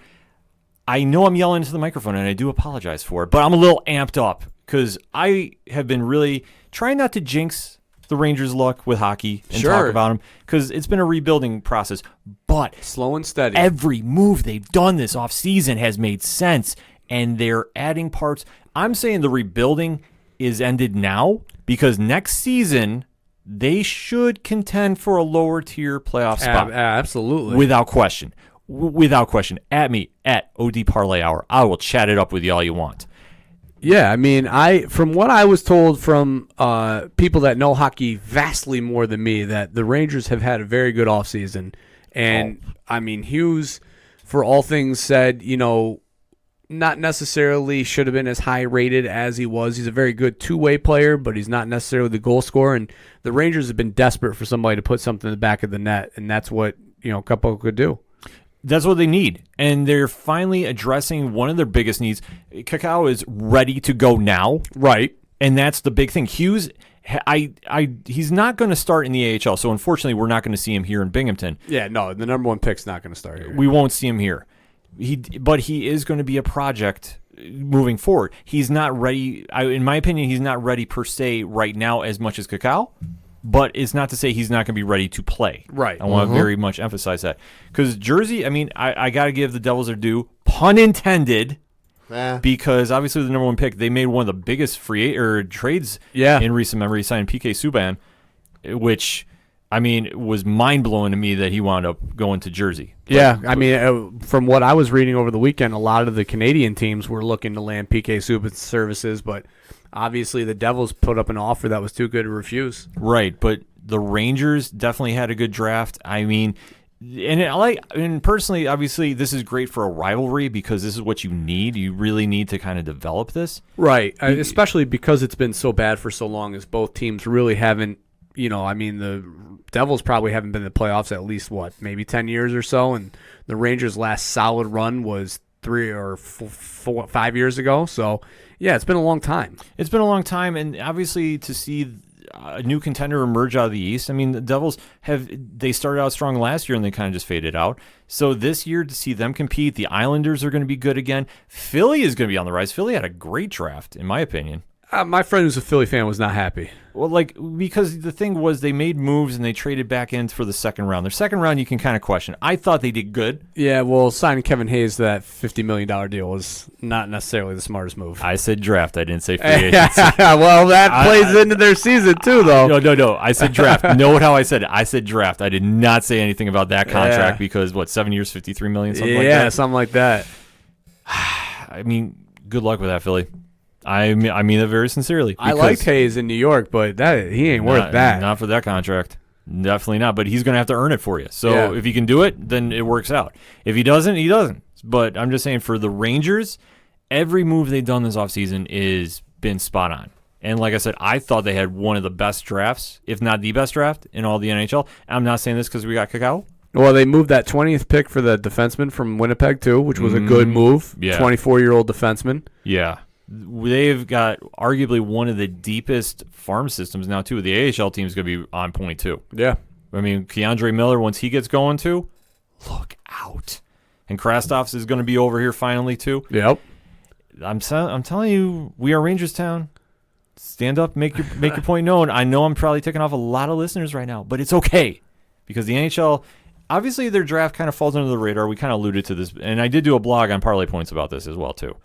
I know I'm yelling into the microphone, and I do apologize for it, but I'm a little amped up because I have been really trying not to jinx the Rangers' luck with hockey and talk about them because it's been a rebuilding process. But slow and steady. Every move they've done this offseason has made sense, and they're adding parts. I'm saying the rebuilding is ended now because next season they should contend for a lower-tier playoff spot. Absolutely. Without question. Without question. At me, at OD Parlay Hour. I will chat it up with you all you want. Yeah, I mean, from what I was told from people that know hockey vastly more than me, that the Rangers have had a very good offseason. And, I mean, Hughes, for all things said, not necessarily should have been as high rated as he was. He's a very good two-way player, but he's not necessarily the goal scorer. And the Rangers have been desperate for somebody to put something in the back of the net, and that's what, Capo could do. That's what they need, and they're finally addressing one of their biggest needs. Kakao is ready to go now, right? And that's the big thing. Hughes, he's not going to start in the AHL, so unfortunately, we're not going to see him here in Binghamton. Yeah, no, the number 1 pick's not going to start here. We won't see him here. But he is going to be a project moving forward. He's not ready. In my opinion, he's not ready per se right now as much as Kakao. But it's not to say he's not going to be ready to play. Right. I want to very much emphasize that. Because Jersey, I mean, I got to give the Devils their due, pun intended, because obviously the number 1 pick, they made one of the biggest trades in recent memory, signing PK Subban, which, I mean, was mind-blowing to me that he wound up going to Jersey. I mean, from what I was reading over the weekend, a lot of the Canadian teams were looking to land PK Subban's services, but obviously, the Devils put up an offer that was too good to refuse. Right, but the Rangers definitely had a good draft. I mean, and personally, obviously, this is great for a rivalry because this is what you need. You really need to kind of develop this. Right, especially because it's been so bad for so long as both teams really haven't, the Devils probably haven't been in the playoffs at least, maybe 10 years or so, and the Rangers' last solid run was 3 or 5 years ago, so yeah, it's been a long time. It's been a long time, and obviously to see a new contender emerge out of the East, I mean, the Devils they started out strong last year and they kind of just faded out. So this year to see them compete, the Islanders are going to be good again. Philly is going to be on the rise. Philly had a great draft, in my opinion. My friend who's a Philly fan was not happy. Well, because the thing was they made moves and they traded back in for the second round. Their second round you can kind of question. I thought they did good. Yeah, well, signing Kevin Hayes to that $50 million deal was not necessarily the smartest move. I said draft. I didn't say free agency. Well, that plays into their season too, though. No. I said draft. Know how I said it. I said draft. I did not say anything about that contract because, 7 years, $53 million, something like that? Yeah, something like that. I mean, good luck with that, Philly. I mean it very sincerely. I liked Hayes in New York, but he ain't worth that. Not for that contract. Definitely not. But he's going to have to earn it for you. So if he can do it, then it works out. If he doesn't, he doesn't. But I'm just saying for the Rangers, every move they've done this offseason is been spot on. And like I said, I thought they had one of the best drafts, if not the best draft in all the NHL. I'm not saying this because we got Kakao. Well, they moved that 20th pick for the defenseman from Winnipeg, too, which was a good move. Yeah. 24-year-old defenseman. Yeah. They've got arguably one of the deepest farm systems now, too. The AHL team is going to be on point, too. Yeah. I mean, Keandre Miller, once he gets going, too, look out. And Krastovs is going to be over here finally, too. Yep. I'm telling you, we are Rangerstown. Stand up, make your point known. I know I'm probably taking off a lot of listeners right now, but it's okay. Because the NHL, obviously their draft kind of falls under the radar. We kind of alluded to this, and I did do a blog on Parlay Points about this as well, too.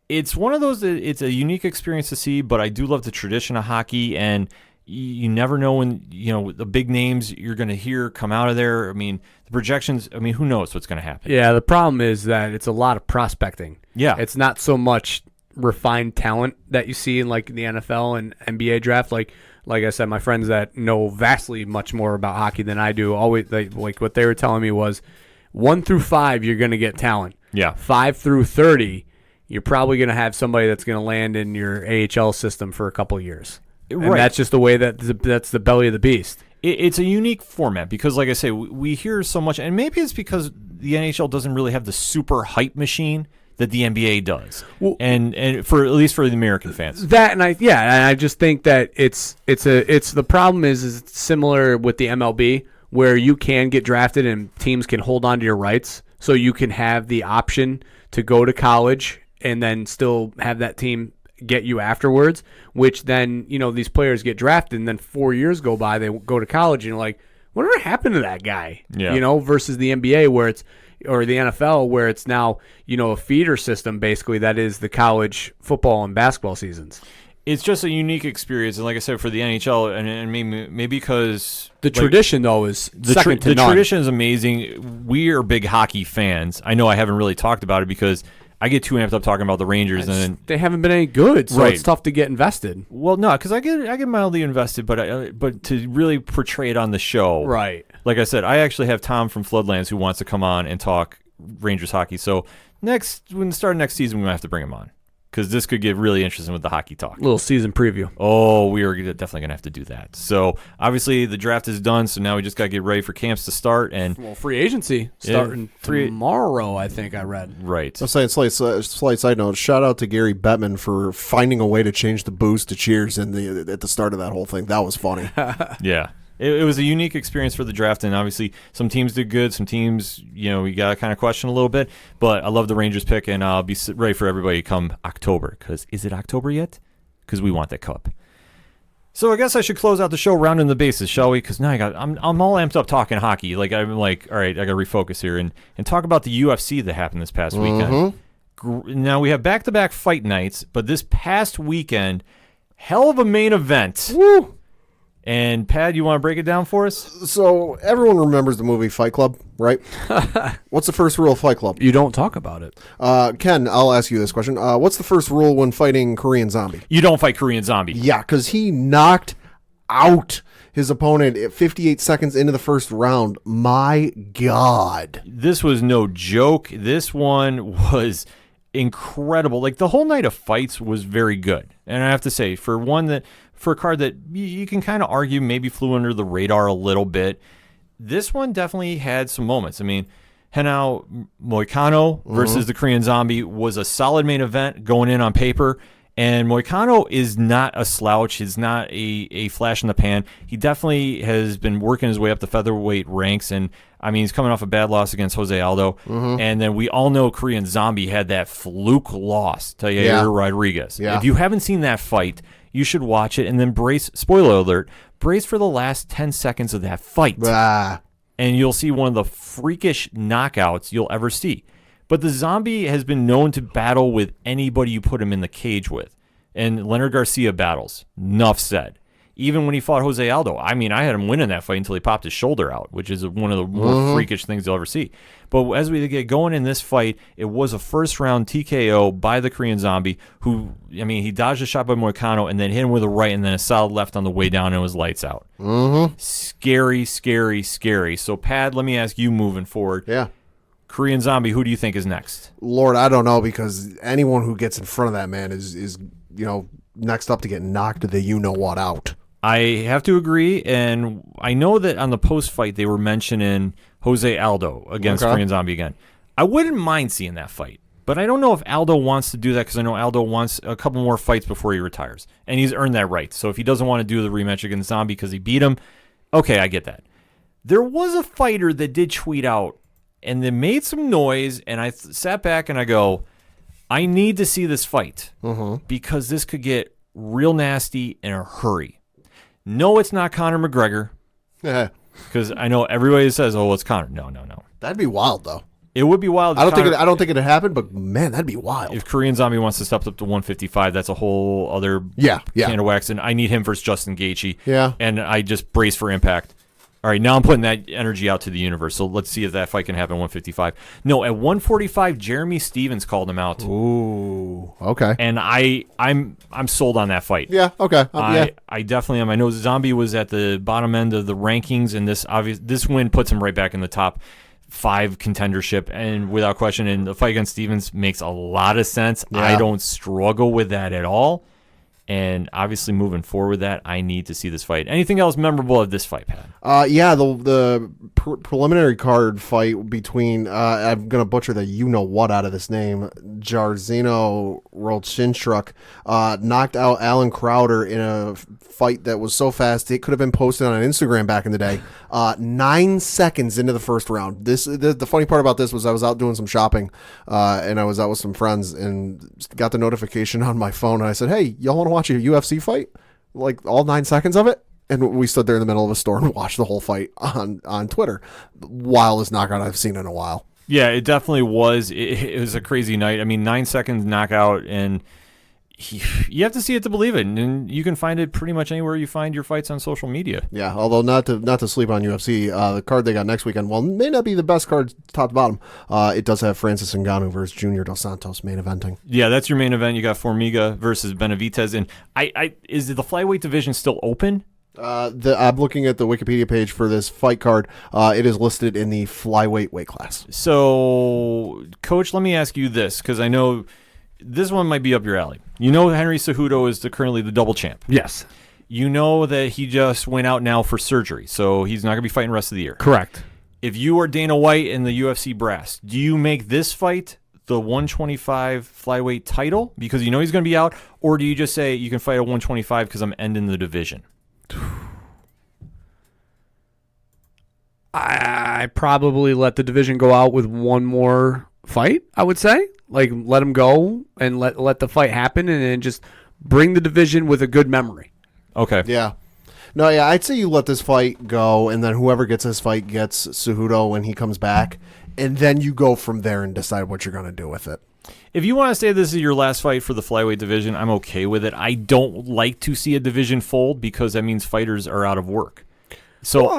It's one of those, it's a unique experience to see, but I do love the tradition of hockey, and you never know when, the big names you're going to hear come out of there. I mean, the projections, who knows what's going to happen? Yeah, the problem is that it's a lot of prospecting. Yeah. It's not so much refined talent that you see in, the NFL and NBA draft. Like I said, my friends that know vastly much more about hockey than I do, always, what they were telling me was 1 through 5, you're going to get talent. Yeah. 5 through 30, you're probably going to have somebody that's going to land in your AHL system for a couple of years. And that's just the way that's the belly of the beast. It's a unique format because, like I say, we hear so much, and maybe it's because the NHL doesn't really have the super hype machine that the NBA does, and for at least for the American fans. That and I just think that it's the problem is it's similar with the MLB where you can get drafted and teams can hold on to your rights, so you can have the option to go to college and then still have that team get you afterwards, which then, these players get drafted and then 4 years go by, they go to college and you're like, whatever happened to that guy? Yeah. Versus the NBA or the NFL where it's now, a feeder system basically that is the college football and basketball seasons. It's just a unique experience, and like I said, for the NHL, and maybe because the tradition though is second to none. The tradition is amazing. We are big hockey fans. I know I haven't really talked about it because I get too amped up talking about the Rangers, and they haven't been any good, so right. It's tough to get invested. Well, no, because I get mildly invested, but to really portray it on the show, right? Like I said, I actually have Tom from Floodlands who wants to come on and talk Rangers hockey. So when the start of next season, we might have to bring him on because this could get really interesting with the hockey talk. Little season preview. Oh, we are definitely going to have to do that. So obviously the draft is done, so now we just got to get ready for camps to start. And free agency starting tomorrow, I think I read. Right. I'm saying slight side note. Shout out to Gary Bettman for finding a way to change the boos to cheers at the start of that whole thing. That was funny. Yeah. It was a unique experience for the draft, and obviously some teams did good. Some teams, we got to kind of question a little bit. But I love the Rangers pick, and I'll be ready for everybody come October. Because is it October yet? Because we want that cup. So I guess I should close out the show rounding the bases, shall we? Because now I'm all amped up talking hockey. I'm like, all right, I got to refocus here and talk about the UFC that happened this past weekend. Now we have back-to-back fight nights, but this past weekend, hell of a main event. Woo! And, Pat, you want to break it down for us? So everyone remembers the movie Fight Club, right? What's the first rule of Fight Club? You don't talk about it. Ken, I'll ask you this question. What's the first rule when fighting Korean Zombie? You don't fight Korean Zombie. Yeah, because he knocked out his opponent at 58 seconds into the first round. My God. This was no joke. This one was incredible. The whole night of fights was very good. And I have to say, for a card that you can kind of argue maybe flew under the radar a little bit, this one definitely had some moments. Henao Moicano versus the Korean Zombie was a solid main event going in on paper, And Moicano is not a slouch. He's not a flash in the pan. He definitely has been working his way up the featherweight ranks. And, I mean, he's coming off a bad loss against Jose Aldo. And then we all know Korean Zombie had that fluke loss to Yair Rodriguez. Yeah. If you haven't seen that fight, you should watch it and then brace, spoiler alert, brace for the last 10 seconds of that fight. And you'll see one of the freakish knockouts you'll ever see. But the Zombie has been known to battle with anybody you put him in the cage with. And Leonard Garcia battles. Enough said. Even when he fought Jose Aldo. I mean, I had him winning that fight until he popped his shoulder out, which is one of the more freakish things you'll ever see. But as we get going in this fight, it was a first-round TKO by the Korean Zombie who, I mean, he dodged a shot by Moicano and then hit him with a right and then a solid left on the way down and it was lights out. Scary, scary, scary. So, Pad, let me ask you moving forward. Yeah. Korean Zombie, who do you think is next? Lord, I don't know, because anyone who gets in front of that man is next up to get knocked the you-know-what out. I have to agree, and I know that on the post-fight they were mentioning Jose Aldo against Korean Zombie again. I wouldn't mind seeing that fight, but I don't know if Aldo wants to do that because I know Aldo wants a couple more fights before he retires, and he's earned that right. So if he doesn't want to do the rematch against Zombie because he beat him, okay, I get that. There was a fighter that did tweet out, and they made some noise, and I sat back and I go, I need to see this fight because this could get real nasty in a hurry. No, it's not Conor McGregor because I know everybody says, "Oh, it's Conor." No. That'd be wild, though. It would be wild. I don't think it'd happen, but man, that'd be wild. If Korean Zombie wants to step up to 155, that's a whole other can of wax, and I need him versus Justin Gaethje. Yeah, and I just brace for impact. All right, now I'm putting that energy out to the universe. So let's see if that fight can happen at 155. No, at 145, Jeremy Stevens called him out. Ooh, okay. And I'm sold on that fight. Yeah, okay. I definitely am. I know Zombie was at the bottom end of the rankings, and this win puts him right back in the top 5 contendership, and without question. And the fight against Stevens makes a lot of sense. Yeah. I don't struggle with that at all. And obviously, moving forward with that, I need to see this fight. Anything else memorable of this fight, Pat? The preliminary card fight between, I'm going to butcher the you-know-what out of this name, Jairzinho Rolchinchuk, knocked out Alan Crowder in a fight that was so fast it could have been posted on Instagram back in the day. 9 seconds into the first round. The funny part about this was I was out doing some shopping, and I was out with some friends and got the notification on my phone, and I said, hey, y'all want to watch a UFC fight? Like all 9 seconds of it? And we stood there in the middle of a store and watched the whole fight on Twitter. Wildest knockout I've seen in a while. Yeah, it definitely was. It was a crazy night. I mean, 9 seconds knockout, and you have to see it to believe it. And you can find it pretty much anywhere you find your fights on social media. Yeah, although not to sleep on UFC, the card they got next weekend, well, may not be the best card top to bottom. It does have Francis Ngannou versus Junior Dos Santos main eventing. Yeah, that's your main event. You got Formiga versus Benavidez. And is the flyweight division still open? I'm looking at the Wikipedia page for this fight card. It is listed in the flyweight weight class. So, Coach, let me ask you this, because I know this one might be up your alley. You know Henry Cejudo is currently the double champ. Yes. You know that he just went out now for surgery, so he's not going to be fighting the rest of the year. Correct. If you are Dana White and the UFC brass, do you make this fight the 125 flyweight title because you know he's going to be out, or do you just say you can fight at 125 because I'm ending the division? I probably let the division go out with one more fight, I would say. Like, let him go and let the fight happen and then just bring the division with a good memory. Okay. Yeah. No, yeah, I'd say you let this fight go, and then whoever gets this fight gets Cejudo when he comes back, and then you go from there and decide what you're going to do with it. If you want to say this is your last fight for the flyweight division, I'm okay with it. I don't like to see a division fold because that means fighters are out of work. So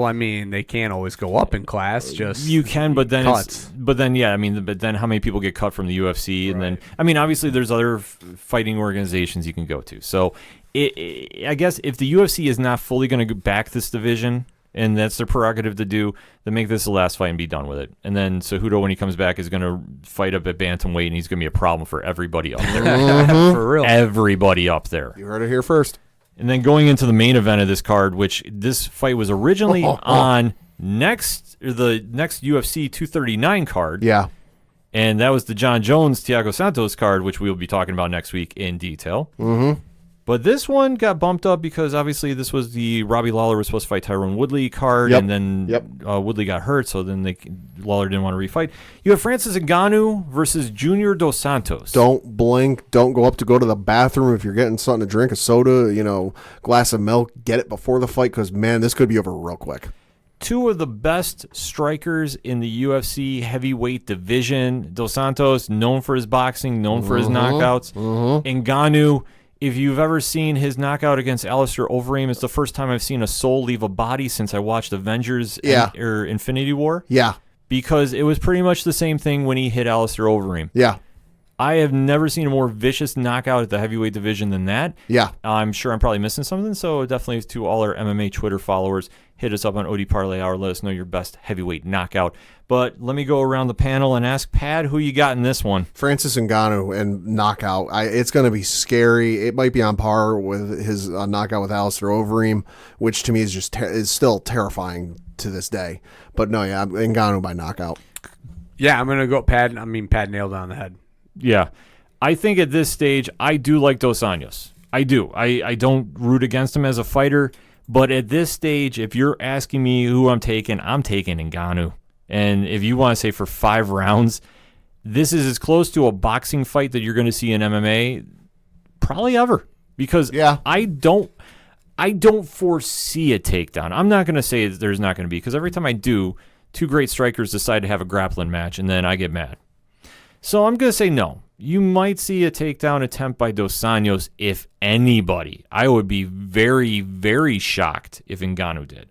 I mean, they can't always go up in class. Just you can, but then cuts. But then how many people get cut from the UFC? And then I mean, obviously, there's other fighting organizations you can go to. So I guess if the UFC is not fully going to back this division, and that's their prerogative to do, then make this the last fight and be done with it. And then Cejudo, when he comes back, is going to fight up at bantamweight, and he's going to be a problem for everybody up there. For real, everybody up there. You heard it here first. And then going into the main event of this card, which this fight was originally on the next UFC 239 card. Yeah. And that was the John Jones, Thiago Santos card, which we'll be talking about next week in detail. Mm-hmm. But this one got bumped up because obviously this was the Robbie Lawler was supposed to fight Tyrone Woodley card, and then Woodley got hurt, so then Lawler didn't want to refight. You have Francis Ngannou versus Junior Dos Santos. Don't blink. Don't go up to go to the bathroom if you're getting something to drink, a soda, glass of milk. Get it before the fight because, man, this could be over real quick. Two of the best strikers in the UFC heavyweight division. Dos Santos, known for his boxing, known for his knockouts. Ngannou, if you've ever seen his knockout against Alistair Overeem, it's the first time I've seen a soul leave a body since I watched Avengers or Infinity War. Yeah. Because it was pretty much the same thing when he hit Alistair Overeem. Yeah. I have never seen a more vicious knockout at the heavyweight division than that. Yeah. I'm sure I'm probably missing something, so definitely to all our MMA Twitter followers, hit us up on OD Parlay Hour. Let us know your best heavyweight knockout. But let me go around the panel and ask Pat who you got in this one. Francis Ngannou and knockout. It's going to be scary. It might be on par with his knockout with Alistair Overeem, which to me is just is still terrifying to this day. But no, yeah, Ngannou by knockout. Yeah, I'm going to go Pat. Pat nailed it on the head. Yeah. I think at this stage, I do like Dos Anjos. I do. I don't root against him as a fighter. But at this stage, if you're asking me who I'm taking Ngannou. And if you want to say for 5 rounds, this is as close to a boxing fight that you're going to see in MMA probably ever. Because I don't foresee a takedown. I'm not going to say there's not going to be, because every time I do, 2 great strikers decide to have a grappling match, and then I get mad. So I'm going to say no. You might see a takedown attempt by Dos Anjos, if anybody. I would be very, very shocked if Ngannou did.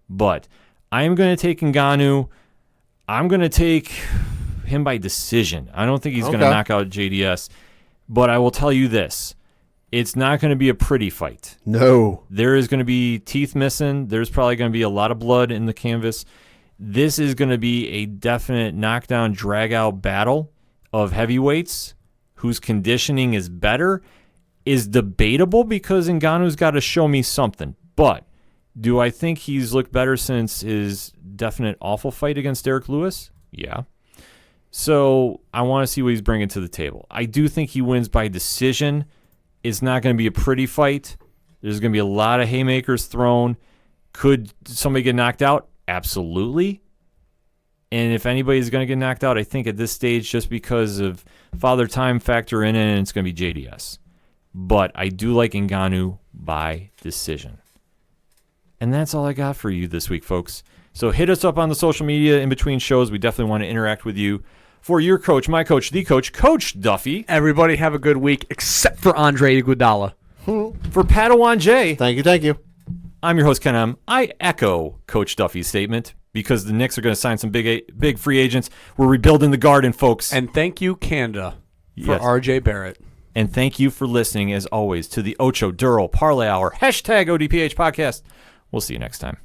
But I am going to take Ngannou. I'm going to take him by decision. I don't think he's going to knock out JDS. But I will tell you this. It's not going to be a pretty fight. No. There is going to be teeth missing. There's probably going to be a lot of blood in the canvas. This is going to be a definite knockdown, drag-out battle of heavyweights whose conditioning is better is debatable because Ngannou's got to show me something. But do I think he's looked better since his definite awful fight against Derek Lewis? Yeah. So I want to see what he's bringing to the table. I do think he wins by decision. It's not going to be a pretty fight. There's going to be a lot of haymakers thrown. Could somebody get knocked out? Absolutely. And if anybody's going to get knocked out, I think at this stage, just because of Father Time factor in it, and it's going to be JDS. But I do like Ngannou by decision. And that's all I got for you this week, folks. So hit us up on the social media in between shows. We definitely want to interact with you. For your coach, my coach, the coach, Coach Duffy. Everybody have a good week, except for Andre Iguodala. For Padawan J. Thank you. I'm your host, Ken M. I echo Coach Duffy's statement because the Knicks are going to sign some big free agents. We're rebuilding the garden, folks. And thank you, Canada, for RJ Barrett. And thank you for listening, as always, to the Ocho Duro Parlay Hour, #ODPH podcast. We'll see you next time.